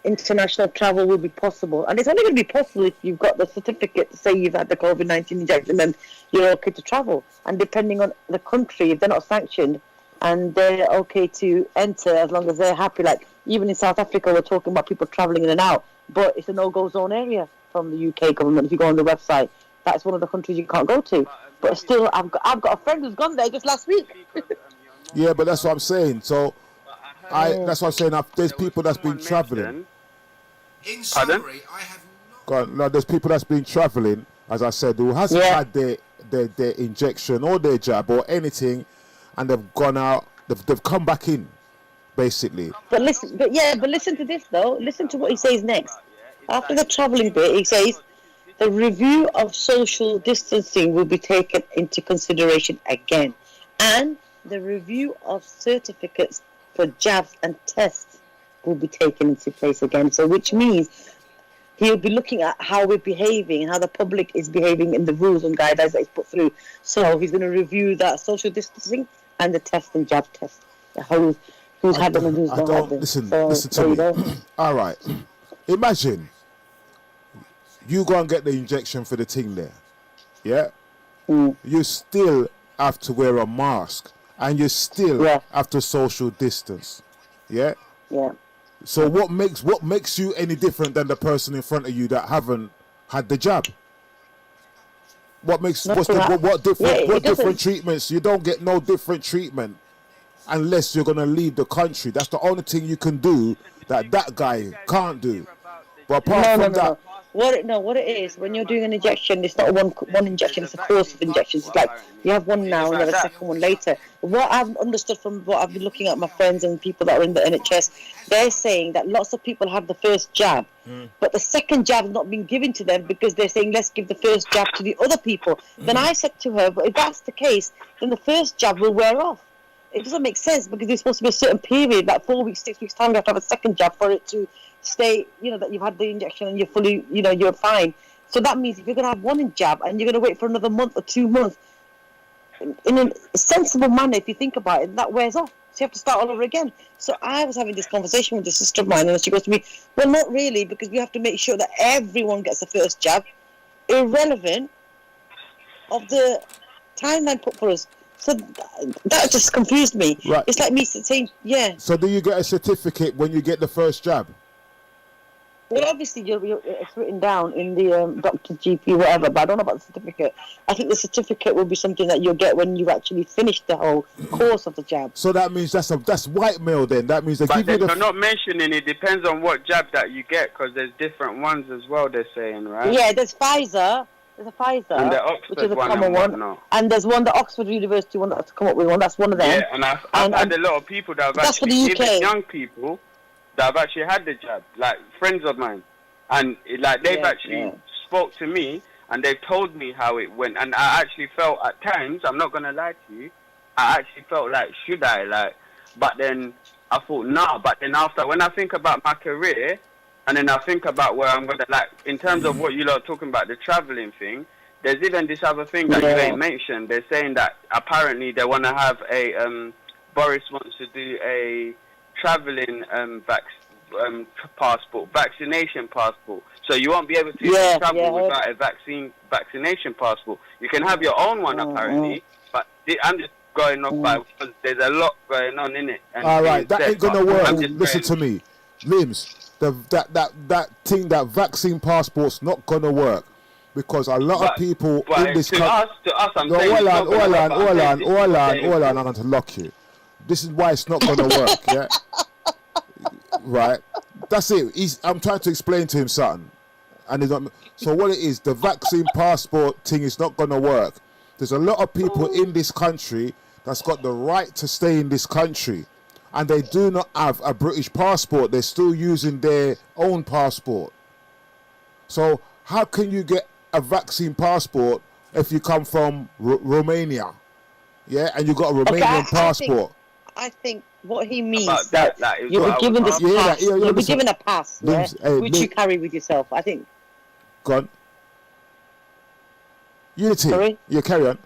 international travel will be possible. And it's only going to be possible if you've got the certificate to say you've had the COVID-19 injection and you're okay to travel. And depending on the country, if they're not sanctioned and they're okay to enter as long as they're happy, like even in South Africa, we're talking about people traveling in and out, but it's a no-go zone area from the UK government. If you go on the website, that's one of the countries you can't go to. But still, I've got a friend who's gone there just last week. Yeah, but that's what I'm saying. So, that's what I'm saying. There's people that's been traveling. In summary, I have not. No, there's people that's been traveling, as I said, who hasn't had their injection or their jab or anything, and they've gone out. They've come back in, basically. But listen to this though. Listen to what he says next. After the traveling bit, he says the review of social distancing will be taken into consideration again, and the review of certificates for jabs and tests will be taken into place again. So which means he'll be looking at how we're behaving and how the public is behaving in the rules and guidelines that he's put through. So he's going to review that social distancing and the test and jab test. Who's had them and who's not had them. Listen to me. All right. Imagine you go and get the injection for the thing there. Yeah? You still have to wear a mask. And you still have to social distance, yeah. So what makes you any different than the person in front of you that haven't had the jab? What different treatments? You don't get no different treatment unless you're gonna leave the country. That's the only thing you can do that guy can't do. But apart from that. What it is, when you're doing an injection, it's not one injection, it's a course of injections. It's like you have one now and you have a second one later. What I've understood from what I've been looking at my friends and people that are in the NHS, they're saying that lots of people have the first jab, but the second jab has not been given to them because they're saying, let's give the first jab to the other people. Then I said to her, but if that's the case, then the first jab will wear off. It doesn't make sense because there's supposed to be a certain period, like 4 weeks, 6 weeks time, you have to have a second jab for it to stay, that you've had the injection and you're fully, you're fine. So that means if you're going to have one jab and you're going to wait for another month or 2 months, in a sensible manner, if you think about it, that wears off. So you have to start all over again. So I was having this conversation with a sister of mine, and she goes to me, well, not really, because we have to make sure that everyone gets the first jab, irrelevant of the timeline put for us. So that just confused me. Right. It's like me saying, So do you get a certificate when you get the first jab? Well, obviously, it's written down in the doctor, GP, whatever, but I don't know about the certificate. I think the certificate will be something that you'll get when you've actually finished the whole course of the jab. So that means that's white mail then. That means they give you the... They're not mentioning it. Depends on what jab that you get, because there's different ones as well, they're saying, right? Yeah, there's Pfizer. There's a Pfizer, and the Oxford which is a common one. And there's one, the Oxford University one that's come up with one. That's one of them. Yeah, and I've had a lot of people that have actually, even young people, that have actually had the jab, like friends of mine. And like they've actually spoke to me, and they've told me how it went. And I actually felt at times, I'm not going to lie to you, I actually felt like, should I? Like, but then I thought, nah. But then after, when I think about my career, and then I think about where I'm going to, like, in terms of what you lot are talking about, the traveling thing, there's even this other thing that you ain't mentioned. They're saying that apparently they want to have a, Boris wants to do a traveling passport, vaccination passport. So you won't be able to travel without a vaccination passport. You can have your own one apparently, but I'm just going off by, because there's a lot going on in it. All right, that ain't gonna work. Listen to me, Limbs. That thing, that vaccine passport's not gonna work, because a lot of people in this country. To us, I'm saying. Hold on, I'm going to lock you. This is why it's not gonna work. Yeah, right. That's it. I'm trying to explain to him something, and he's not. So what it is, the vaccine passport thing is not gonna work. There's a lot of people in this country that's got the right to stay in this country, and they do not have a British passport. They're still using their own passport. So how can you get a vaccine passport if you come from Romania? Yeah, and you got a Romanian passport. I think what he means that you'll be given this pass. You'll be given a pass, which you carry with yourself. I think. Go on. Unity. Sorry? Yeah, carry on.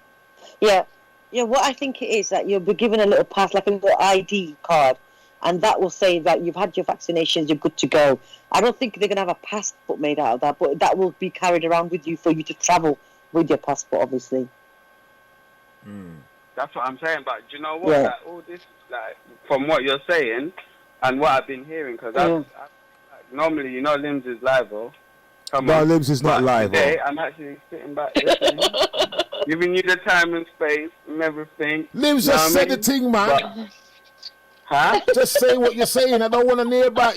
Yeah. Yeah, what I think it is that you'll be given a little pass, like a little ID card, and that will say that you've had your vaccinations, you're good to go. I don't think they're going to have a passport made out of that, but that will be carried around with you for you to travel with your passport, obviously. That's what I'm saying, but do you know what? Like, all this, like, from what you're saying and what I've been hearing, because normally, you know, Limbs is live, Limbs is not live. Today, I'm actually sitting back listening, giving you the time and space and everything. Limbs, just say the thing, man. Just say what you're saying. I don't want to hear about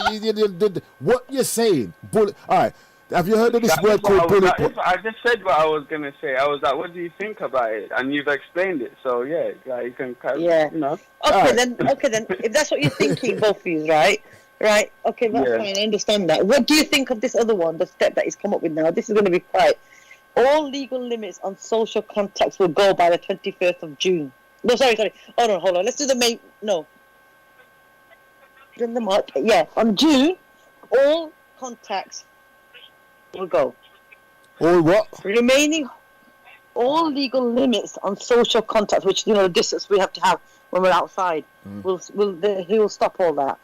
what you're saying. All right. Have you heard of this word called bullet? I just said what I was going to say. I was like, what do you think about it? And you've explained it. So, yeah, like, you can kind of, you know. Okay, then, if that's what you're thinking, both of you, right? Right, okay, that's fine, I understand that. What do you think of this other one, the step that he's come up with now? This is going to be quite... All legal limits on social contacts will go by the 21st of June. No, sorry. Hold on. Let's do the main... No. In the month, on June, all contacts will go. All what? Remaining... All legal limits on social contacts, which, you know, the distance we have to have when we're outside, he will stop all that.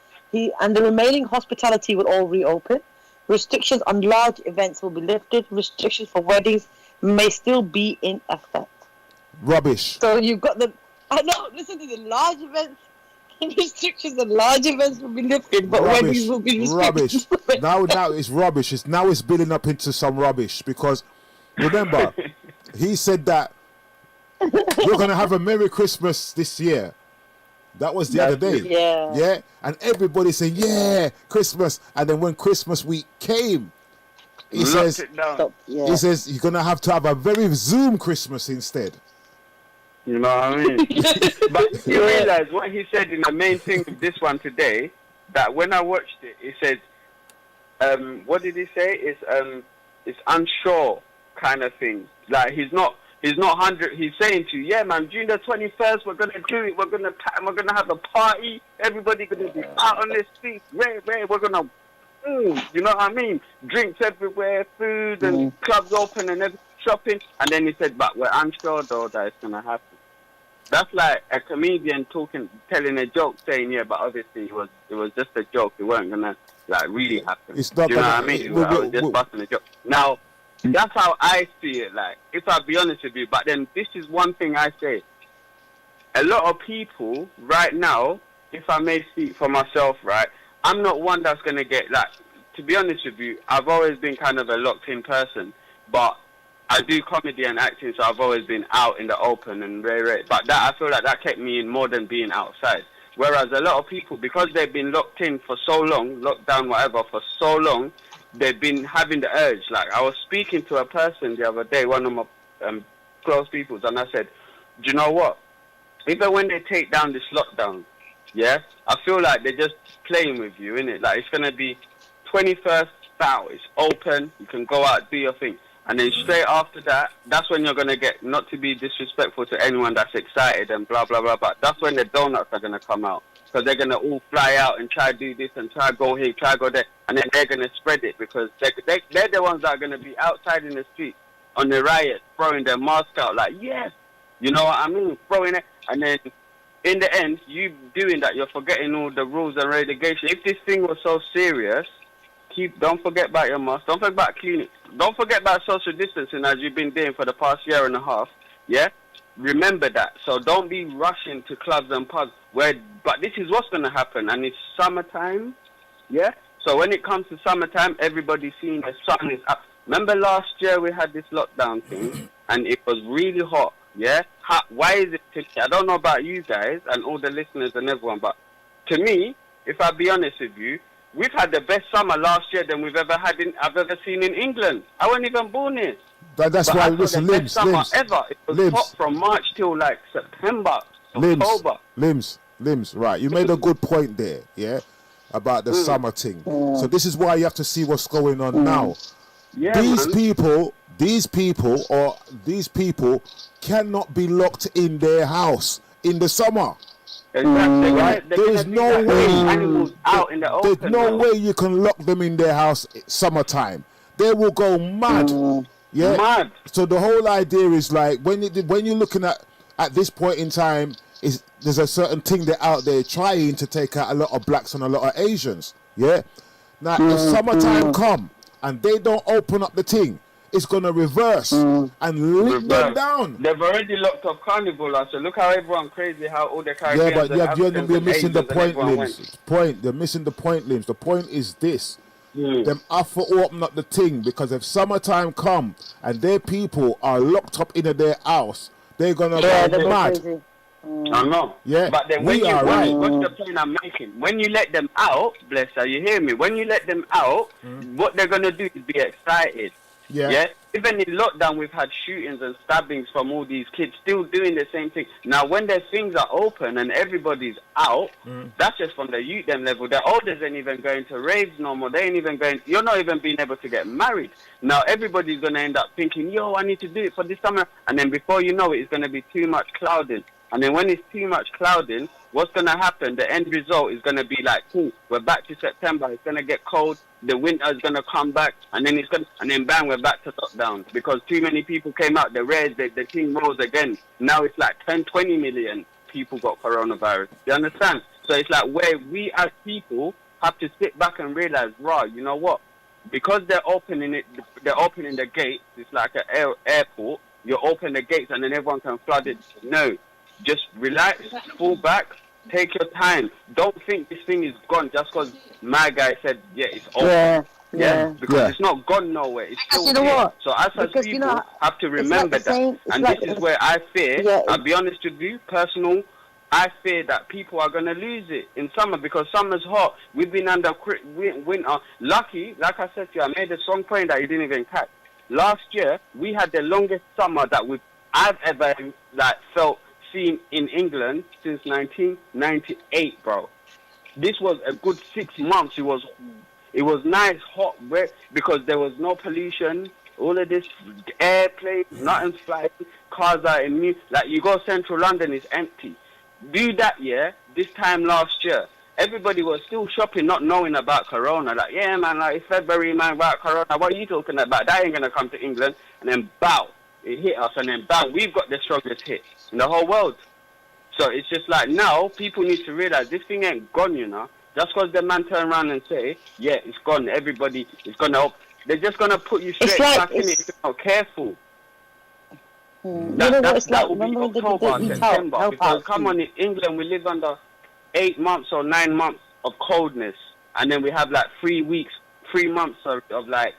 And the remaining hospitality will all reopen. Restrictions on large events will be lifted. Restrictions for weddings may still be in effect. Rubbish. So you've got listen to the large events. Restrictions on large events will be lifted, but weddings will be restricted. Rubbish. now it's rubbish. It's building up into some rubbish, because remember, he said that we're going to have a Merry Christmas this year. That was the other day. Yeah. And everybody saying, yeah, Christmas. And then when Christmas week came, he says you're going to have a very Zoom Christmas instead. You know what I mean? But you realize what he said in the main thing of this one today, that when I watched it, he said, what did he say? It's unsure kind of thing. Like, he's not 100. He's saying to you, yeah, man, June the 21st, we're gonna do it. We're gonna have a party. Everybody gonna be out on the streets. We're gonna, you know what I mean? Drinks everywhere, food and clubs open and shopping. And then he said, but we're unsure though that it's gonna happen. That's like a comedian telling a joke, saying, yeah, but obviously it was just a joke. It weren't gonna like really happen. It's not. Do you know what I mean? I was just busting a joke. Now. That's how I see it, like, if I be honest with you. But then this is one thing I say. A lot of people right now, if I may speak for myself, right, I'm not one that's going to get, like, to be honest with you, I've always been kind of a locked-in person, but I do comedy and acting, so I've always been out in the open and rare. But that, I feel like that kept me in more than being outside. Whereas a lot of people, because they've been locked in for so long, locked down, whatever, for so long, they've been having the urge. Like, I was speaking to a person the other day, one of my close people, and I said, do you know what? Even when they take down this lockdown, yeah, I feel like they're just playing with you, innit? Like, it's going to be 21st bout, it's open, you can go out, do your thing. And then straight after that, that's when you're going to get, not to be disrespectful to anyone that's excited and blah, blah, blah, but that's when the donuts are going to come out. Because they're going to all fly out and try to do this and try to go here, try to go there. And then they're going to spread it because they're the ones that are going to be outside in the street on the riot, throwing their mask out like, yes, you know what I mean, throwing it. And then in the end, you doing that, you're forgetting all the rules and regulation. If this thing was so serious, don't forget about your mask, don't forget about cleaning, don't forget about social distancing as you've been doing for the past year and a half, yeah? Remember that. So don't be rushing to clubs and pubs, but this is what's going to happen, and it's summertime, yeah? So when it comes to summertime, everybody's seeing the sun is up. Remember last year we had this lockdown thing, and it was really hot, yeah? Why is it to me? I don't know about you guys and all the listeners and everyone, but to me, if I be honest with you, we've had the best summer last year than I've ever seen in England. I wasn't even born here. That's why, listen, Limbs. Ever. It was hot from March till like September, October. Limbs, right. You made a good point there, yeah, about the summer thing. So this is why you have to see what's going on now. Yeah, these people cannot be locked in their house in the summer. Exactly. Right? There is no way. Animals out in the open. There's no way you can lock them in their house summertime. They will go mad. Yeah. Mad. So the whole idea is like when you're looking at this point in time, there's a certain thing they're out there trying to take out a lot of blacks and a lot of Asians. Yeah. Now if summertime come and they don't open up the thing, it's going to reverse and lick them down. They've already locked up Carnival, so look how everyone crazy, how all the Caribbeans you're missing the point, Limbs. They're missing the point, Limbs. The point is this. Them have to open up the thing, because if summertime come and their people are locked up in their house, they're going to go mad. I know. Yeah, but then what's the point I'm making? When you let them out, bless her, you hear me? When you let them out, what they're going to do is be excited. Yeah. Even in lockdown, we've had shootings and stabbings from all these kids still doing the same thing. Now, when their things are open and everybody's out, that's just from the youth them level. The olders ain't even going to raves no more. They ain't even going. You're not even being able to get married. Now, everybody's going to end up thinking, yo, I need to do it for this summer. And then before you know it, it's going to be too much clouding. And then when it's too much clouding, what's going to happen? The end result is going to be like, cool, we're back to September. It's going to get cold. The winter is going to come back. And then bang, we're back to lockdown. Because too many people came out. The thing rose again. Now it's like 10, 20 million people got coronavirus. You understand? So it's like where we as people have to sit back and realize, you know what? Because they're opening the gates. It's like an airport. You open the gates and then everyone can flood it. No. Just relax, fall back, take your time. Don't think this thing is gone just because my guy said, it's over. Because it's not gone nowhere. It's still you know here. what? So us as people have to remember that. And this is where I fear, I'll be honest with you, personal, I fear that people are going to lose it in summer because summer's hot. We've been under winter. Lucky, like I said to you, I made a strong point that you didn't even catch. Last year, we had the longest summer that I've ever seen in England since 1998, bro. This was a good 6 months. It was nice, hot, because there was no pollution. All of this airplanes, nothing's flying, cars are in new. Like you go central London, it's empty. Do that, this time last year, everybody was still shopping, not knowing about Corona. Like, man, like it's February, man, about Corona. What are you talking about? That ain't gonna come to England. And then bow. It hit us, and then bam, we've got the strongest hit in the whole world. So it's just like now, people need to realize this thing ain't gone, you know. Just because the man turn around and say, it's gone, everybody is going to they're just going to put you straight back in it if you're not careful. That will be October, September. Because come on, in England, we live under 8 months or 9 months of coldness. And then we have like 3 weeks, 3 months of like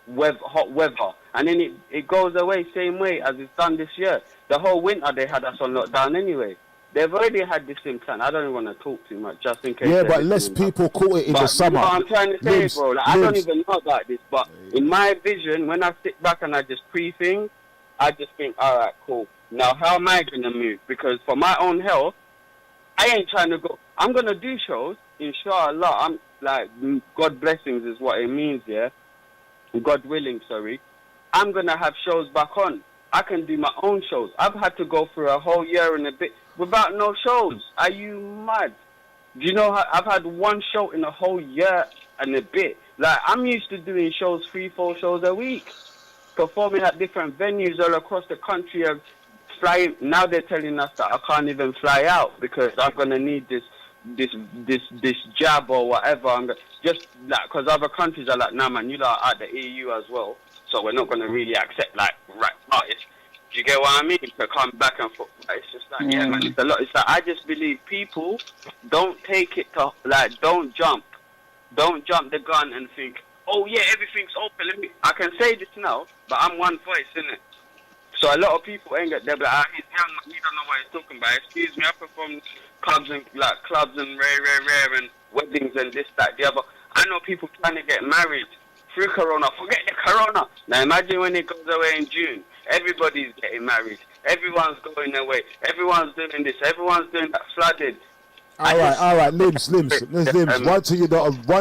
hot weather, and then it goes away same way as it's done this year. The whole winter they had us on lockdown anyway. They've already had this in plan. I don't want to talk too much, just in case. Yeah, but less people caught it in the summer. You know what I'm trying to say, bro? Like, I don't even know about this, but in my vision, when I sit back and I just pre-think, I just think, all right, cool. Now, how am I going to move? Because for my own health, I ain't trying to go. I'm going to do shows, inshallah. I'm like, God blessings is what it means, yeah? God willing, sorry. I'm going to have shows back on. I can do my own shows. I've had to go through a whole year and a bit without no shows. Are you mad? Do you know how I've had one show in a whole year and a bit? Like, I'm used to doing shows, 3-4 shows a week, performing at different venues all across the country. Of flying. Now they're telling us that I can't even fly out because I'm gonna need this jab or whatever. Just like because other countries are like, nah, man, you lot are at the EU as well, so we're not gonna really accept like artists. Do you get what I mean? To come back and forth. It's just like, yeah, man, it's a lot. It's like, I just believe people don't take it to, like, don't jump the gun and think, oh yeah, everything's open. I can say this now, but I'm one voice, innit? So a lot of people ain't got there, but he's young, he don't know what he's talking about. Excuse me, I perform clubs and rare and weddings and this, that, the other. I know people trying to get married through Corona. Forget the Corona. Now imagine when it goes away in June. Everybody's getting married. Everyone's going away. Everyone's doing this. Everyone's doing that. Flooded. All right. Limbs. One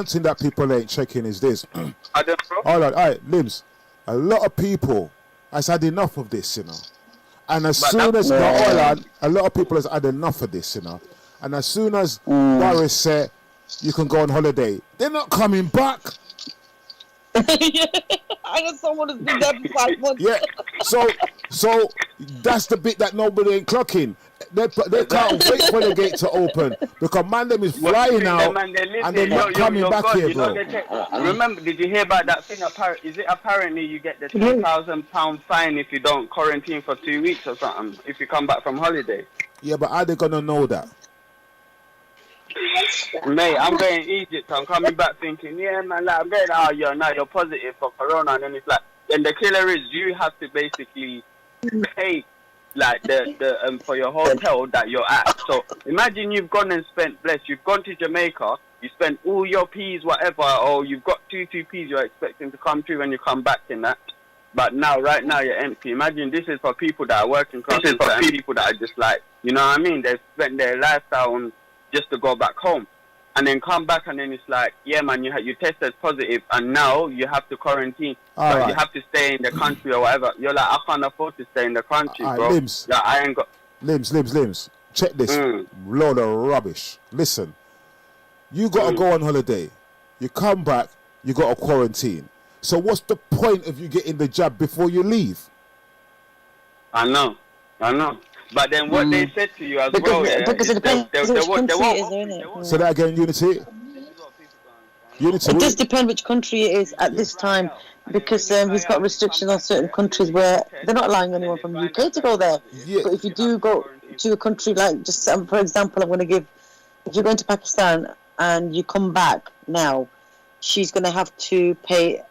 thing that people ain't checking is this. All right, Limbs. A lot of people has had enough of this, you know. And as soon as a lot of people has had enough of this, you know. And as soon as Boris said you can go on holiday, they're not coming back. I got someone who's been there for 5 months. Yeah, so that's the bit that nobody ain't clocking. They can't wait for the gate to open because man them is flying out and they're not coming back here, bro. Remember, did you hear about that thing? Is it apparently you get the £10,000 fine if you don't quarantine for 2 weeks or something if you come back from holiday? Yeah, but are they gonna know that? Mate, I'm going to Egypt. I'm coming back thinking, yeah, man, like, I'm going, you're positive for Corona. And then it's like, then the killer is you have to basically pay, like, the for your hotel that you're at. So imagine you've gone and spent, you've gone to Jamaica, you spent all your P's, whatever, or you've got two P's you're expecting to come through when you come back in that. But right now you're empty. Imagine this is for people that are working class and people that are just like, you know what I mean? They've spent their lifestyle on just to go back home and then come back and then it's like, yeah, man, you tested positive and now you have to quarantine. So you have to stay in the country or whatever. You're like, I can't afford to stay in the country, bro. Limbs. Like, I ain't got... Limbs. Check this. Load of rubbish. Listen, you got to go on holiday. You come back, you got to quarantine. So what's the point of you getting the jab before you leave? I know. But then what they said to you as well, because it depends which country it is, isn't it? Say that again, Unity. It does depend which country it is at this time, because he's got restrictions on certain countries where they're not allowing anyone from the UK to go there. Yeah. But if you do go to a country like, just for example, I'm going to give, if you're going to Pakistan and you come back now, she's going to have to pay.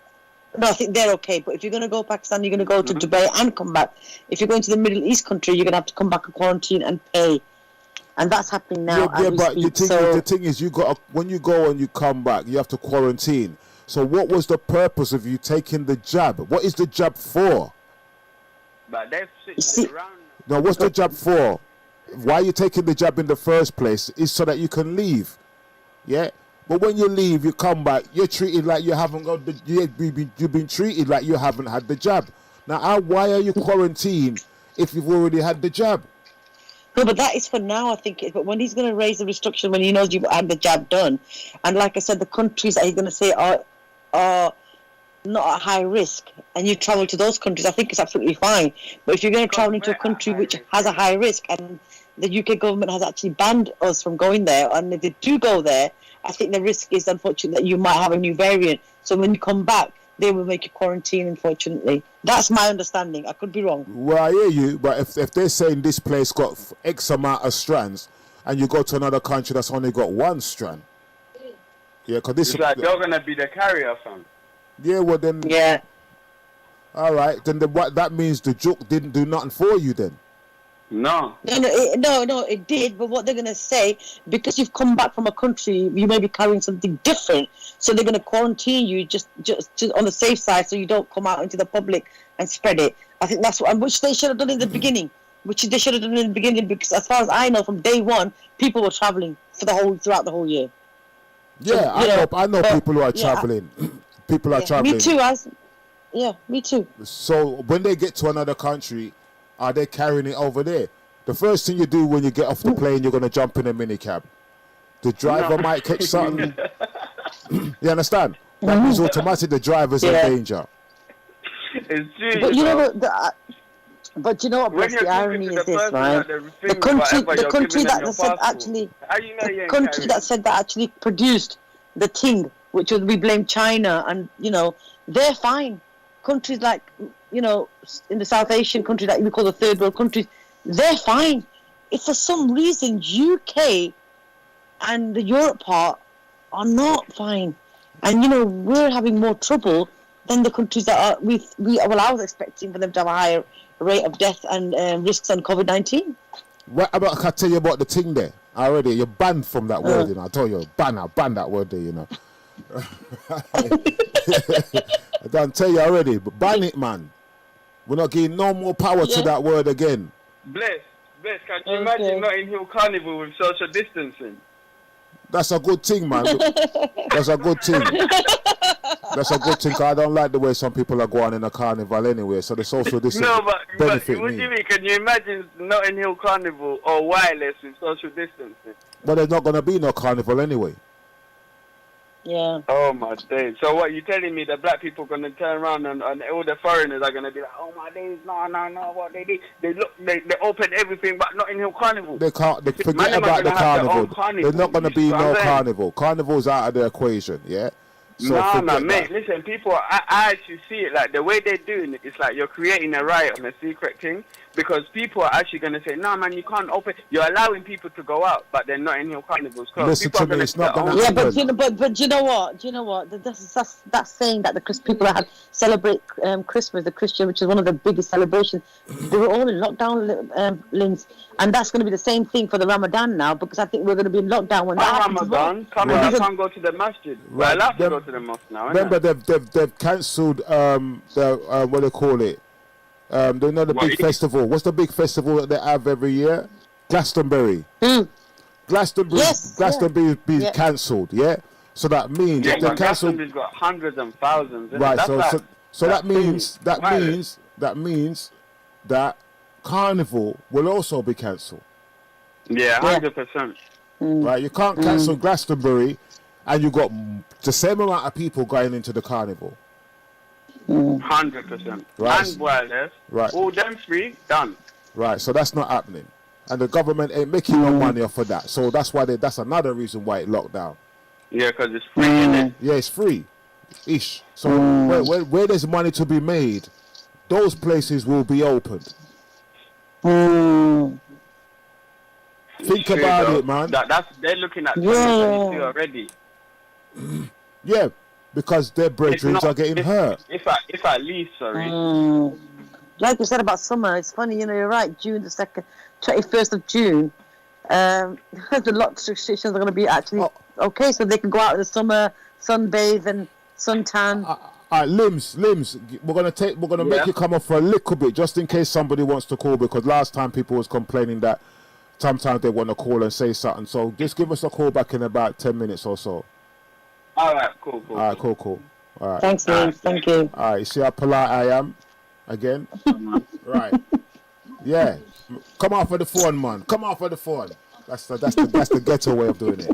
No, I think they're okay. But if you're going to go to Pakistan, you're going to go to Dubai and come back. If you're going to the Middle East country, you're going to have to come back and quarantine and pay. And that's happening now. Yeah, but the thing is, when you go and you come back, you have to quarantine. So what was the purpose of you taking the jab? What is the jab for? But they've around. No, what's the jab for? Why are you taking the jab in the first place? Is so that you can leave. Yeah? But when you leave, you come back, you're treated like you haven't got you've been treated like you haven't had the jab. Now, why are you quarantined if you've already had the jab? No, but that is for now, I think. But when he's going to raise the restriction, when he knows you've had the jab done, and like I said, the countries that he's going to say are not at high risk, and you travel to those countries, I think it's absolutely fine. But if you're going to travel into a country which has a high risk, and the UK government has actually banned us from going there, and if they do go there, I think the risk is, unfortunately, that you might have a new variant. So when you come back, they will make you quarantine, unfortunately. That's my understanding. I could be wrong. Well, I hear you, but if they're saying this place got X amount of strands, and you go to another country that's only got one strand, Yeah, because this it's like you're gonna be the carrier, fam. Yeah, well then. Yeah. All right, then what that means the joke didn't do nothing for you then. No. No, it did. But what they're going to say, because you've come back from a country, you may be carrying something different. So they're going to quarantine you just on the safe side, so you don't come out into the public and spread it. I think that's which they should have done in the beginning. Which they should have done in the beginning, because as far as I know, from day one, people were traveling throughout the whole year. Yeah, so, I know people who are traveling. People are traveling. Me too. Me too. So when they get to another country, are they carrying it over there? The first thing you do when you get off the plane, you're going to jump in a minicab. The driver might catch something. You understand? That means automatically the driver's in danger. It's true. But you know but you know what? The irony is this, right? The country that said that actually produced the thing, which would be blamed China, and they're fine. Countries like in the South Asian countries that we call the third world countries, they're fine. If for some reason UK and the Europe part are not fine, and we're having more trouble than the countries that are I was expecting for them to have a higher rate of death and risks on COVID-19. What about, I can tell you about the thing there already. You're banned from that word, I told you, I ban that word there, I don't tell you already, but ban it, man. We're not giving no more power to that word again. Bless, can you imagine Notting Hill Carnival with social distancing? That's a good thing, man. That's a good thing. That's a good thing, because I don't like the way some people are going in a carnival anyway, so the social distancing benefit me. Can you imagine Notting Hill Carnival or wireless with social distancing? But there's not going to be no carnival anyway. Yeah. Oh my days. So what, you telling me the black people going to turn around and all the foreigners are going to be like, oh my days, no, what they did? They open everything but Notting Hill Carnival. They forget about the carnival. There's not going to be no carnival. Carnival's out of the equation, yeah? So mate, listen, people, I actually see it like the way they're doing it, it's like you're creating a riot on a secret thing, because people are actually going to say, no, man, you can't open, you're allowing people to go out, but they're not in your carnivals closed. Listen to me, it's not going to happen. Yeah, but you know what? That's saying that the people that celebrate Christmas, the Christian, which is one of the biggest celebrations, they were all in lockdown, Linz. And that's going to be the same thing for the Ramadan now, because I think we're going to be in lockdown when that happens. Ramadan, I can't go to the masjid. Right. Well, I have to go to the mosque now. Remember, they've cancelled the what do they call it? They know the big festival. What's the big festival that they have every year? Glastonbury. Glastonbury being cancelled. Yeah. So that means if they cancel, Glastonbury's got hundreds and thousands. Right. So that means that Carnival will also be cancelled. Yeah, 100%. Right, you can't cancel Glastonbury, and you got the same amount of people going into the Carnival. 100%. Right. And wireless. Right. All them three done. Right, so that's not happening, and the government ain't making no money off of that. So that's why that's another reason why it locked down. Yeah, because it's free, innit? Yeah, it's free, ish. So where there's money to be made, those places will be opened. Think about it, man. They're looking at 2022 already. Yeah, because their brethren are getting hurt. If at least, sorry. Like you said about summer, it's funny, you're right. June the 21st of June, the lot restrictions are going to be actually okay, so they can go out in the summer, sunbathe and suntan. Limbs, we're gonna make you come off for a little bit, just in case somebody wants to call, because last time people was complaining that sometimes they want to call and say something. So just give us a call back in about 10 minutes or so. All right, cool. All right, cool. All right. Thanks, Limbs. Thank you. All right, you see how polite I am? Again? Right. Yeah. Come off of the phone, man. Come off of the phone. That's the ghetto way of doing it.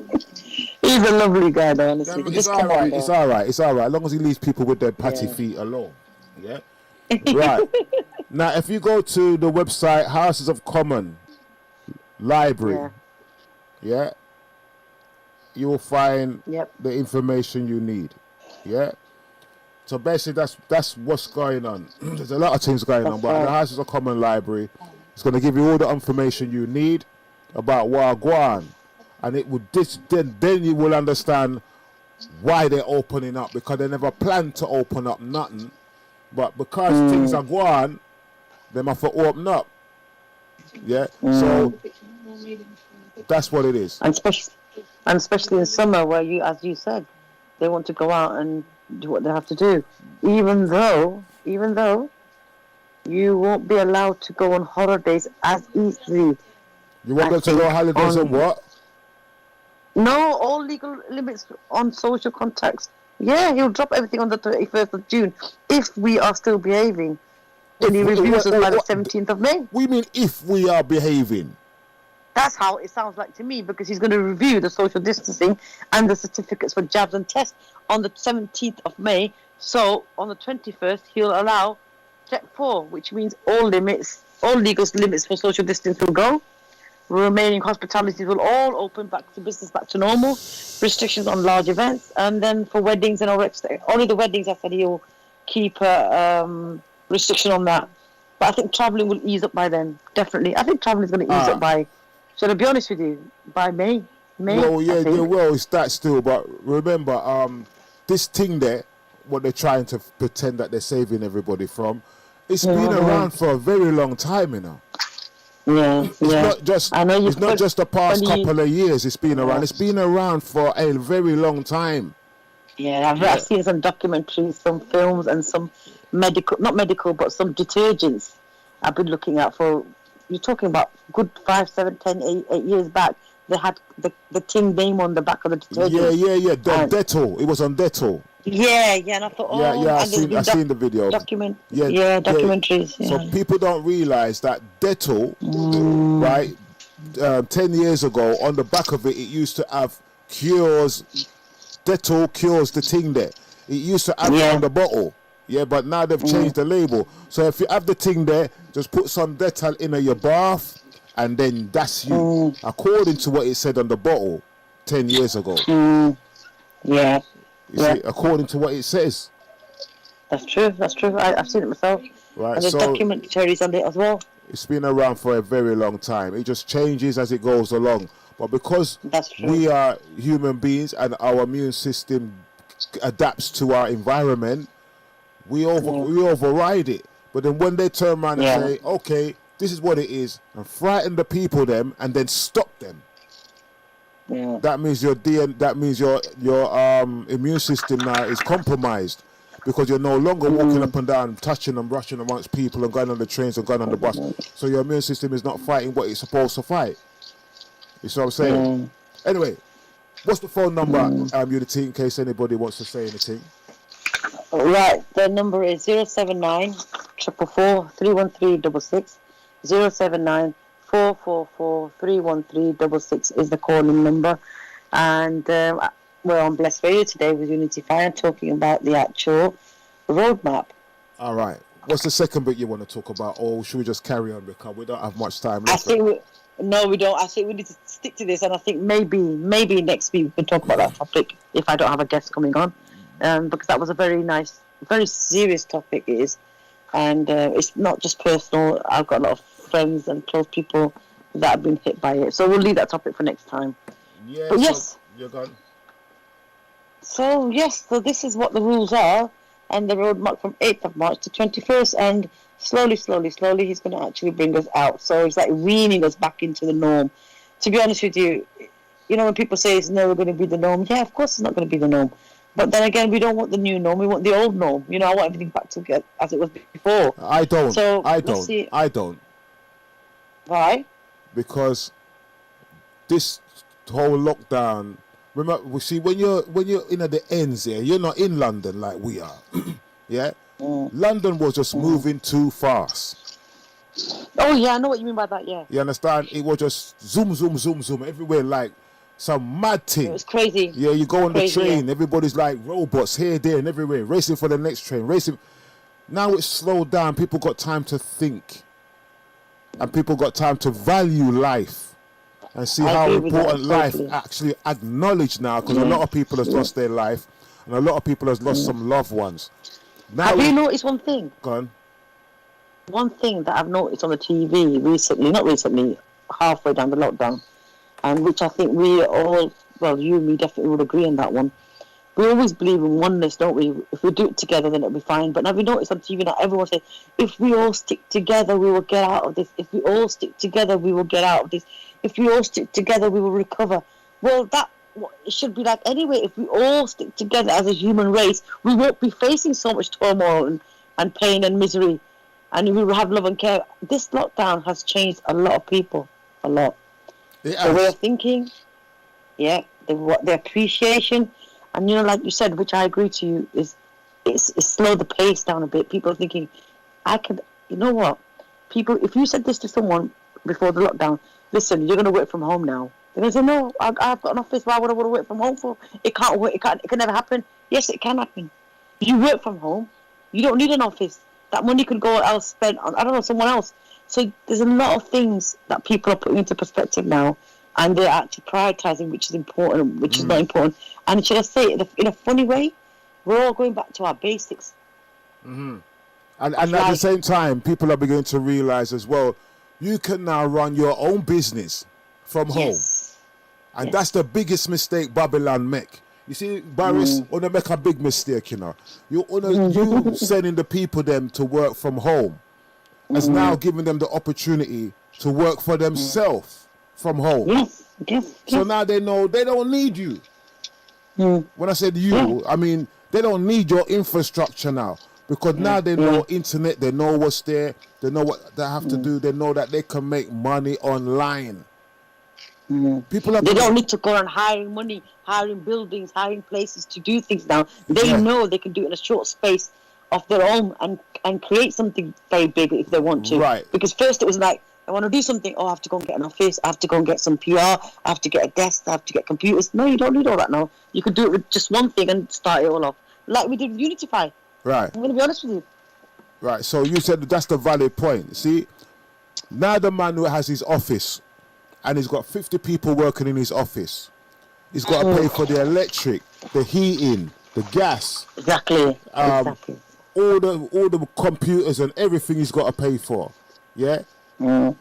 He's a lovely guy, though, honestly. It's all right. It's all right. As long as he leaves people with their patty feet alone. Yeah. Right. Now, if you go to the website Houses of Common Library, yeah, you will find the information you need. Yeah. So basically, that's what's going on. There's a lot of things going on, but the Houses of Common Library is going to give you all the information you need about Wagwan. And it would then you will understand why they're opening up, because they never planned to open up nothing. But because things are going, they must have opened up. Yeah? So that's what it is. And especially in summer, where you, as you said, they want to go out and do what they have to do. Even though you won't be allowed to go on holidays as easily. You won't be able to go on holidays on what? No, all legal limits on social contacts. Yeah, he'll drop everything on the 31st of June if we are still behaving. Then he reviews us by the 17th of May. We mean if we are behaving. That's how it sounds like to me, because he's going to review the social distancing and the certificates for jabs and tests on the 17th of May. So on the 21st, he'll allow Step 4, which means all legal limits for social distance will go. Remaining hospitalities will all open back to business, back to normal. Restrictions on large events, and then for weddings and all that, only the weddings, I said he'll keep restriction on that. But I think travelling will ease up by then, definitely. I think travelling is going to ease up by, should I be honest with you, by May. Well, yeah, well, it's that still, but remember, this thing there, what they're trying to pretend that they're saving everybody from, it's been around for a very long time, you know. Yeah, it's not just the past couple of years. It's been around. It's been around for a very long time. Yeah, I've seen some documentaries, some films, and some not medical, but some detergents I've been looking at for. You're talking about good 5, 7, 10, 8 years back. They had the tin name on the back of the detergent. Yeah. Dettol. It was on Dettol. Yeah, and I thought, I've seen the video. Documentaries. Yeah. So people don't realise that Dettol, right, 10 years ago, on the back of it, it used to have cures. Dettol cures the thing there. It used to have it on the bottle. Yeah, but now they've changed the label. So if you have the thing there, just put some Dettol in your bath, and then that's you. According to what it said on the bottle 10 years ago. Yeah. You see, according to what it says. That's true. I've seen it myself. Right, and there's documentaries on it as well. It's been around for a very long time. It just changes as it goes along. But because we are human beings and our immune system adapts to our environment, we override it. But then when they turn around and say, okay, this is what it is, and frighten the people them and then stop them. Yeah. That means your immune system now is compromised, because you're no longer walking up and down, touching and brushing amongst people and going on the trains and going on the bus. So your immune system is not fighting what it's supposed to fight. You see what I'm saying? Anyway, what's the phone number, Unity, in case anybody wants to say anything? Right, the number is 079 444 31366. 079 444 31366 is the calling number, and we're on Blessed Radio today with UNITIFY and talking about the actual roadmap. All right. What's the second bit you want to talk about, or should we just carry on because we don't have much time left? We don't. I think we need to stick to this, and I think maybe next week we can talk about that topic if I don't have a guest coming on, because that was a very nice, very serious topic it is, and it's not just personal. I've got a lot of friends and close people that have been hit by it, so we'll leave that topic for next time. Yeah, but yes, you're gone. So this is what the rules are, and the roadmap from 8th of March to 21st, and slowly he's going to actually bring us out. So it's like weaning us back into the norm. To be honest with you, when people say it's never going to be the norm, yeah, of course it's not going to be the norm. But then again, we don't want the new norm. We want the old norm. I want everything back to get as it was before. I don't. I don't. Why? Because this whole lockdown. Remember, we see when you're in at the ends here, you're not in London like we are. Yeah. London was just moving too fast. Oh yeah, I know what you mean by that. Yeah. You understand? It was just zoom everywhere like some mad thing. It was crazy. Yeah, you go on the train, everybody's like robots here, there, and everywhere, racing for the next train, racing. Now it's slowed down. People got time to think, and people got time to value life. And see how important life actually acknowledged now, because a lot of people have lost their life, and a lot of people have lost some loved ones. Now, have you noticed one thing? Go on. One thing that I've noticed on the TV recently, halfway down the lockdown, and which I think we all, well, you and me definitely would agree on that one. we always believe in oneness, don't we? If we do it together, then it'll be fine. But now we notice on TV that everyone says, if we all stick together, we will get out of this. If we all stick together, we will get out of this. If we all stick together, we will recover. Well, it should be like anyway. If we all stick together as a human race, we won't be facing so much turmoil and pain and misery, and we will have love and care. This lockdown has changed a lot of people, a lot. The way of thinking, the appreciation, and like you said, which I agree to you, is it's slowed the pace down a bit. People are thinking, you know what? People, if you said this to someone before the lockdown, listen, you're going to work from home now. They're going to say, no, I've got an office. Why would I want to work from home for? It can't work. It can never happen. Yes, it can happen. You work from home. You don't need an office. That money could go else spent on, I don't know, someone else. So there's a lot of things that people are putting into perspective now, and they're actually prioritizing which is important, which is not important. And should I say it in a funny way? We're all going back to our basics. Mm-hmm. And at the same time, people are beginning to realize as well, you can now run your own business from home. And that's the biggest mistake Babylon make. You see, Boris, wanna make a big mistake, you sending the people them to work from home as now giving them the opportunity to work for themselves from home. So now they know they don't need you. When I said you, I mean they don't need your infrastructure now, because now they know internet, they know what's there, they know what they have to do, they know that they can make money online. People they don't need to go on hiring buildings, hiring places to do things now. They know they can do it in a short space of their own and create something very big if they want to. Right. Because first it was like, I want to do something, I have to go and get an office, I have to go and get some PR, I have to get a desk, I have to get computers. No, you don't need all that now. You can do it with just one thing and start it all off. Like we did with UNITIFY. Right. I'm going to be honest with you. Right, so you said that's the valid point. See, now the man who has his office, and he's got 50 people working in his office. He's got to pay for the electric, the heating, the gas. Exactly. All the computers and everything he's got to pay for. Yeah? And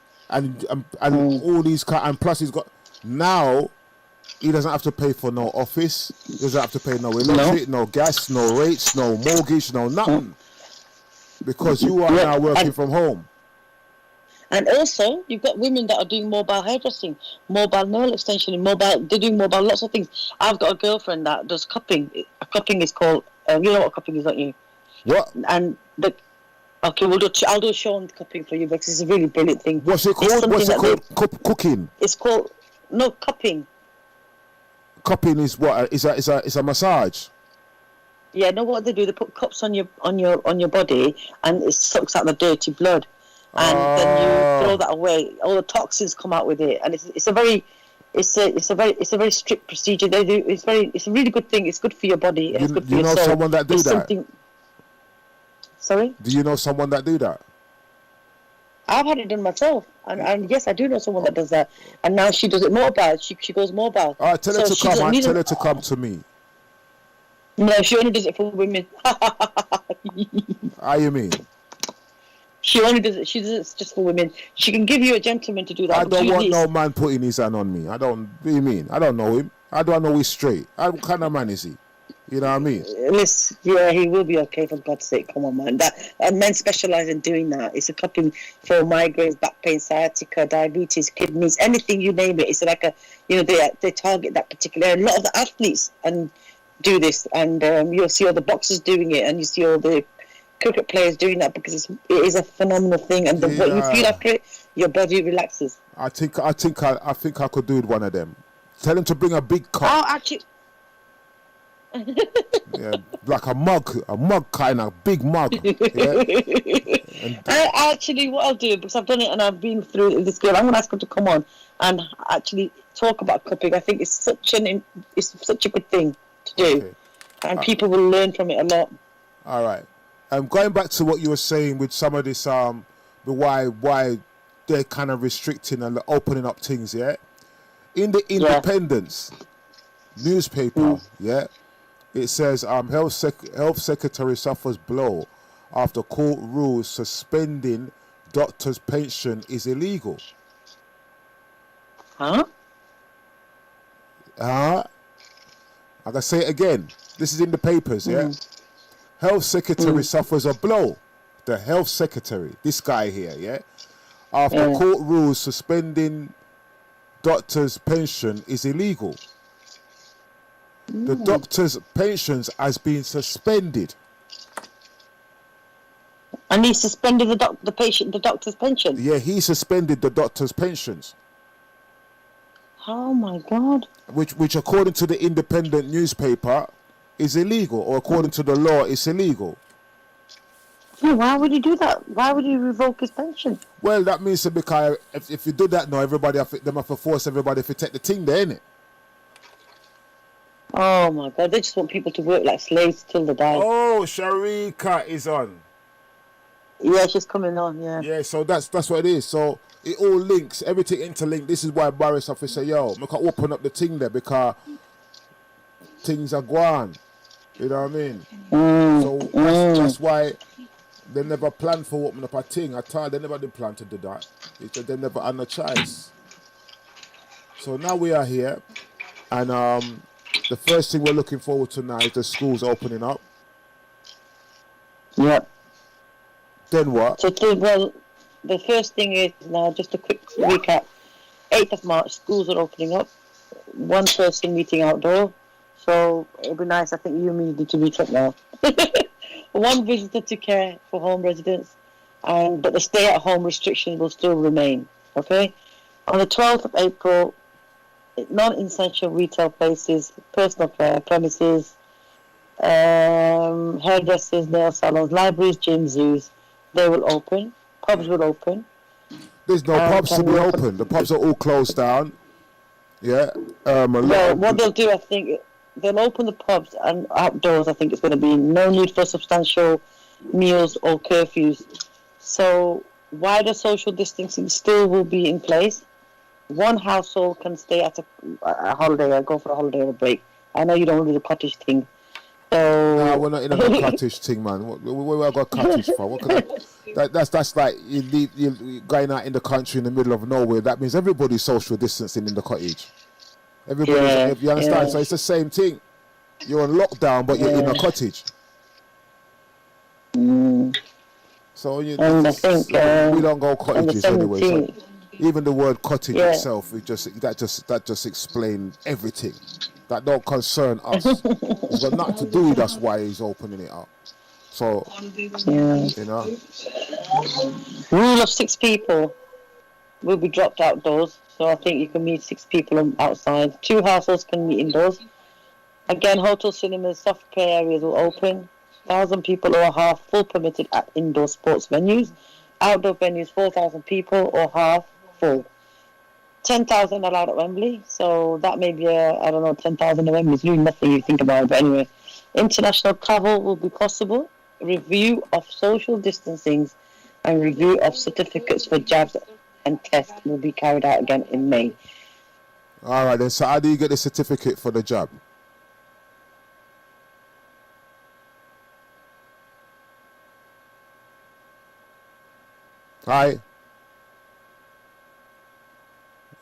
all these and plus he's got now he doesn't have to pay for no office, he doesn't have to pay no electric, no gas, no rates, no mortgage, no nothing. Because you are now working from home. And also, you've got women that are doing mobile hairdressing, mobile nail extension, they're doing mobile lots of things. I've got a girlfriend that does cupping. Cupping is called, you know what cupping is, don't you? What? And I'll do a show on cupping for you because it's a really brilliant thing. What's it called? Cooking? It's called, no, cupping. Cupping is what? It's a massage. Yeah, know what they do? They put cups on your body and it sucks out the dirty blood. And then you throw that away. All the toxins come out with it, and it's a very strict procedure. They do. It's a really good thing. It's good for your body. It's good for your soul. You know someone that do that? Sorry? Do you know someone that do that? I've had it done myself, and yes, I do know someone that does that. And now she does it mobile. She goes mobile. All right, tell her to come to me. No, she only does it for women. How you mean? She only does it. She does it just for women. She can give you a gentleman to do that. I don't want no man putting his hand on me. What do you mean? I don't know him. I don't know he's straight. What kind of man is he? You know what I mean? Listen, yeah, he will be okay, for God's sake. Come on, man. Men specialize in doing that. It's a cupping for migraines, back pain, sciatica, diabetes, kidneys, anything you name it. It's like they target that particular area. A lot of the athletes do this, and you'll see all the boxers doing it, and you see all the cricket players doing that because it is a phenomenal thing, and what you feel after it, your body relaxes. I think I could do with one of them. Tell him to bring a big cup. Oh, actually. Yeah, like a mug kind of big mug. Yeah. Actually, what I'll do, because I've done it and I've been through this girl, I'm going to ask her to come on and actually talk about cupping. I think it's such a good thing to do, and people will learn from it a lot. All right. Going back to what you were saying with some of this, why they're kind of restricting and opening up things, yeah. In the Independence newspaper, it says health secretary suffers blow after court rules suspending doctor's pension is illegal. Huh? I can say it again. This is in the papers, yeah? Health Secretary suffers a blow. The Health Secretary, this guy here, yeah? After court rules suspending doctors' pension is illegal. The doctor's pensions has been suspended. And he suspended the doctor's pension? Yeah, he suspended the doctor's pensions. Oh my God. Which according to the independent newspaper is illegal, or according to the law is illegal. Yeah, why would he do that? Why would he revoke his pension? Well, that means that because if you do that now, everybody have to force everybody to take the thing there, innit? Oh my God, they just want people to work like slaves till they die. Oh, Sharika is on. Yeah, she's coming on, yeah. Yeah, so that's what it is. So it all links, everything interlinked. This is why Boris have to say, yo, we can open up the thing there because things are gone. You know what I mean? So that's why they never planned for opening up a thing at all. They never did plan to do that. They never had no choice. So now we are here, and the first thing we're looking forward to now is the schools opening up. Yep. Then what? So, well, the first thing is now, just a quick recap. 8th of March, schools are opening up. One person meeting outdoor. So it'll be nice. I think you and me need to meet up now. One visitor to care for home residents, but the stay-at-home restrictions will still remain. Okay. On the 12th of April, non-essential retail places, personal care premises, hairdressers, nail salons, libraries, gyms, zoos, they will open. Pubs will open. There's no pubs to be open. The pubs are all closed down. Yeah. What they'll do, I think, they'll open the pubs, and outdoors I think it's going to be no need for substantial meals or curfews. So wider social distancing still will be in place. One household can stay at a holiday or go for a holiday or a break. I know you don't do the cottage thing. So no, we're not in a cottage thing, man. Where I got cottage for? That's like you're going out in the country in the middle of nowhere. That means everybody's social distancing in the cottage. Everybody, you understand? Yeah. So it's the same thing. You're on lockdown, but you're in a cottage. So we don't go cottages anyway. So even the word cottage itself, that just explains everything. That don't concern us. It's got nothing to do with us why he's opening it up. So, you know. Rule of 6 people will be dropped outdoors. So I think you can meet 6 people outside. 2 households can meet indoors. Again, hotel, cinemas, soft play areas will open. 1,000 people or half full permitted at indoor sports venues. Outdoor venues, 4,000 people or half full. 10,000 allowed at Wembley. So that may be 10,000 at Wembley. It's really nothing you think about it. But anyway, international travel will be possible. Review of social distancing and review of certificates for jabs and tests will be carried out again in May. All right, then. So how do you get the certificate for the jab? Hi.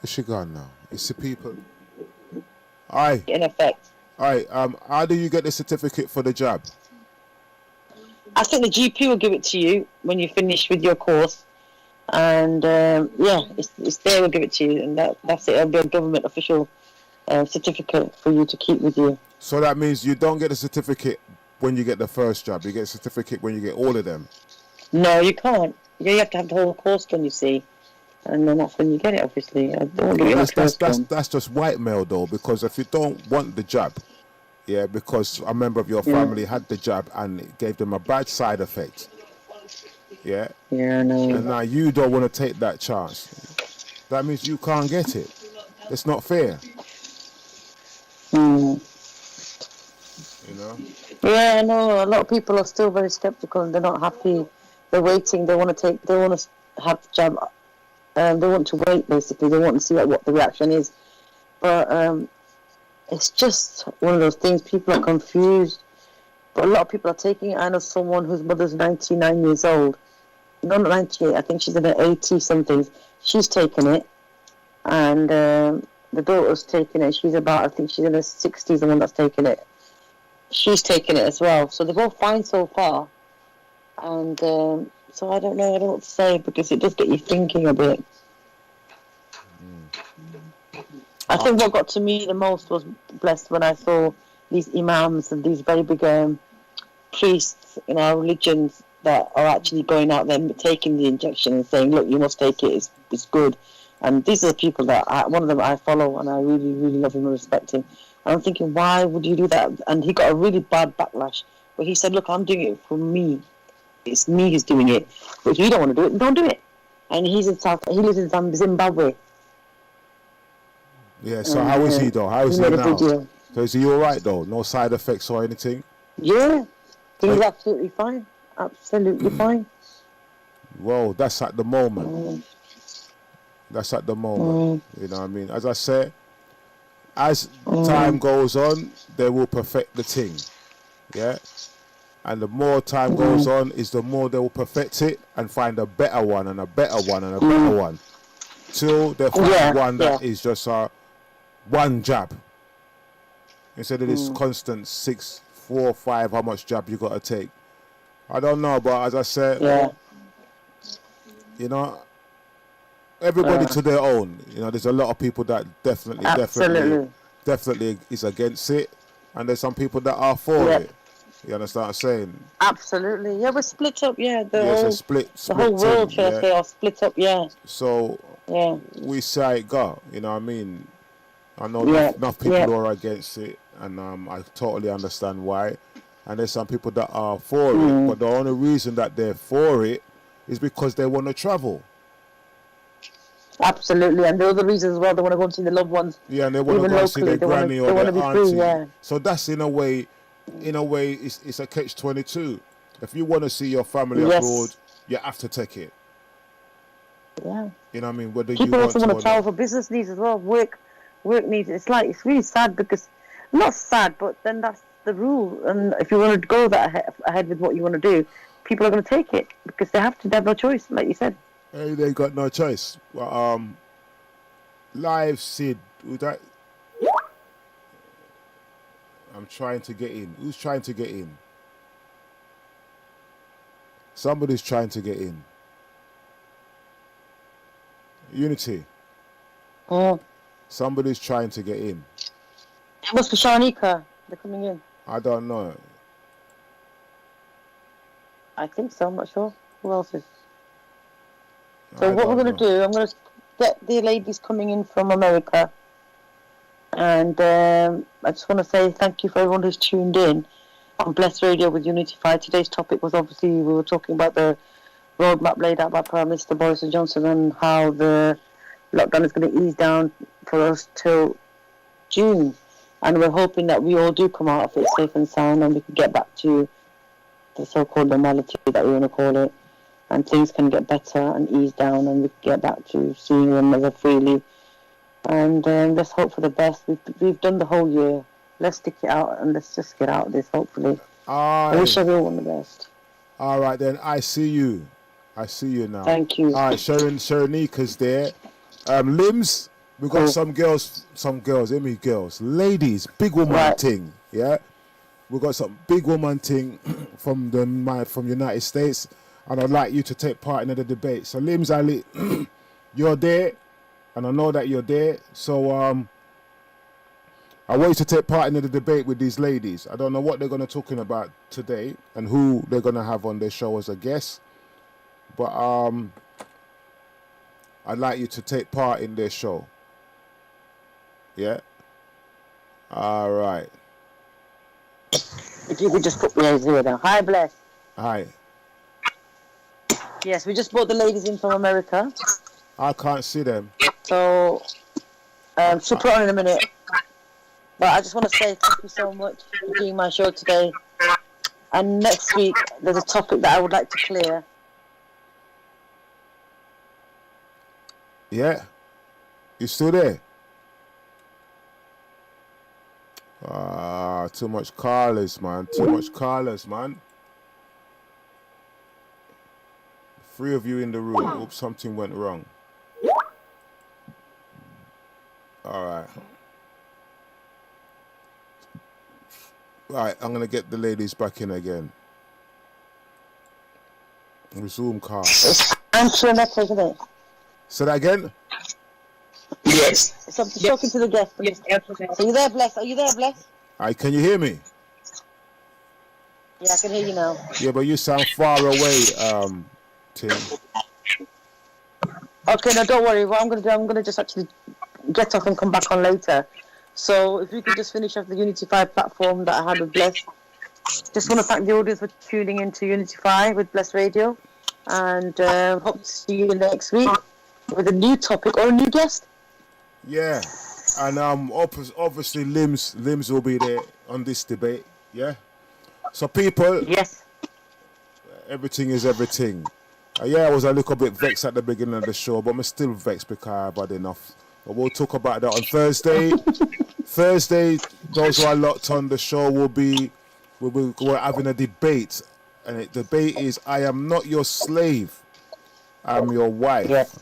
Where's she gone now? It's the people. Hi. In effect. Hi. How do you get the certificate for the jab? I think the GP will give it to you when you finish with your course. And it's there. We'll give it to you, and that's it. It'll be a government official certificate for you to keep with you. So that means you don't get a certificate when you get the first job. You get a certificate when you get all of them. No, you can't. You have to have the whole course done, you see, and then that's when you get it. Obviously, that's just white mail though, because if you don't want the jab, because a member of your family had the jab and it gave them a bad side effect. Yeah, I know. And now you don't want to take that chance. That means you can't get it. It's not fair. You know? Yeah, I know. A lot of people are still very skeptical and they're not happy. They're waiting. They want to have the jab. They want to wait, basically. They want to see what the reaction is. But it's just one of those things. People are confused. But a lot of people are taking it. I know someone whose mother's 99 years old. No, not 98. I think she's in her 80-something. She's taken it. And the daughter's taken it. She's in her 60s, the one that's taken it. she's taken it as well. So they're both fine so far. And so I don't know what to say, because it does get you thinking a bit. I think what got to me the most was blessed when I saw these imams and these very big priests in our religions that are actually going out there taking the injection and saying, look, you must take it, it's good. And these are the people that one of them I follow, and I really, really love him and respect him. And I'm thinking, why would you do that? And he got a really bad backlash where he said, look, I'm doing it for me. It's me who's doing it. But if you don't want to do it, don't do it. And he lives in Zimbabwe. Yeah, so how is he though? How is he now? So is he alright though? No side effects or anything? Yeah, he's absolutely fine. Absolutely fine. Well, that's at the moment. That's at the moment. You know what I mean? As I said, as time goes on, they will perfect the thing. Yeah? And the more time goes on, is the more they will perfect it and find a better one and a better one and a better one. Till they find one that is just one jab. Instead of this constant 6, 4, 5, how much jab you got to take. I don't know, but as I said, you know, everybody to their own. You know, there's a lot of people that definitely is against it, and there's some people that are for it. You understand what I'm saying? Absolutely. Yeah, we're split up. Yeah, it's a split the whole world, should I say, are split up. Yeah. So we say it go. You know what I mean? I know enough people who are against it, and I totally understand why. And there's some people that are for it, but the only reason that they're for it is because they want to travel. Absolutely, and the other reason as well, they want to go and see the loved ones. Yeah, and they want to go and see their granny or their auntie. So that's in a way, it's a catch-22. If you want to see your family abroad, you have to take it. Yeah. You know what I mean? Whether people you also want to travel for business needs as well, work needs. It's really sad, because not sad, but then that's the rule. And if you want to go that ahead with what you want to do, people are going to take it because they have to. They have no choice, like you said. Hey, they got no choice. Live Sid, with that. I'm trying to get in. Who's trying to get in? Somebody's trying to get in. Unity. Oh. Somebody's trying to get in. It must be Shanika. They're coming in. I don't know. I think so. I'm not sure. Who else is? So what we're going to do, I'm going to get the ladies coming in from America. And I just want to say thank you for everyone who's tuned in on Blessed Radio with UNITIFY. Today's topic was obviously, we were talking about the roadmap laid out by Prime Minister Boris Johnson and how the lockdown is going to ease down for us till June. And we're hoping that we all do come out of it safe and sound, and we can get back to the so-called normality that we want to call it. And things can get better and ease down, and we can get back to seeing one another freely. And let's hope for the best. We've done the whole year. Let's stick it out, and let's just get out of this, hopefully. I wish everyone the best. All right, then. I see you. I see you now. Thank you. All right, Sharonika's there. Limbs, we got some girls, ladies, big woman thing, yeah? We got some big woman thing from United States, and I'd like you to take part in the debate. So Limbs, you're there, and I know that you're there, so I want you to take part in the debate with these ladies. I don't know what they're going to talking about today and who they're going to have on their show as a guest, but I'd like you to take part in their show. Yeah? All right. If you could just put me here now. Hi, Bless. Hi. Yes, we just brought the ladies in from America. I can't see them. So, she'll put on in a minute. But I just want to say thank you so much for doing my show today. And next week, there's a topic that I would like to clear. Yeah. You still there? Too much callers, man. Three of you in the room. Oops, something went wrong. All right. Right, I'm gonna get the ladies back in again. Resume cast. It's answer next, isn't it? Say that again. Yes. So I'm just talking to the guest. Yes. Are you there, Bless? Are you there, Bless? Can you hear me? Yeah, I can hear you now. Yeah, but you sound far away, Tim. Okay, no, don't worry. What I'm going to do, I'm going to just actually get off and come back on later. So if you could just finish off the UNITIFY platform that I had with Bless. Just want to thank the audience for tuning in to UNITIFY with Bless Radio. And hope to see you next week with a new topic or a new guest. Yeah. And obviously Limbs will be there on this debate. Yeah. So people, yes, everything is everything. Yeah, I was a little bit vexed at the beginning of the show, but I'm still vexed because I've had enough. But we'll talk about that on Thursday. Thursday, those who are locked on the show we're having a debate, and the debate is: I am not your slave, I'm your wife. Yes.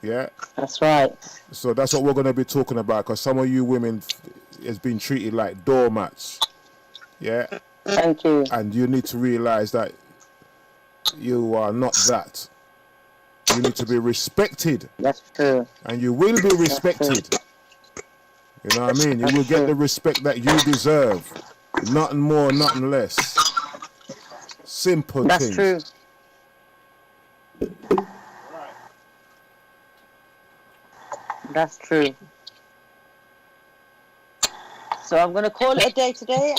Yeah, that's right. So that's what we're going to be talking about, because some of you women has been treated like doormats. Yeah. Thank you. And you need to realize that you are not that. You need to be respected. That's true. And you will be respected. You know what I mean? You will get the respect that you deserve. Nothing more, nothing less. Simple things. That's true. That's true. So I'm going to call it a day today.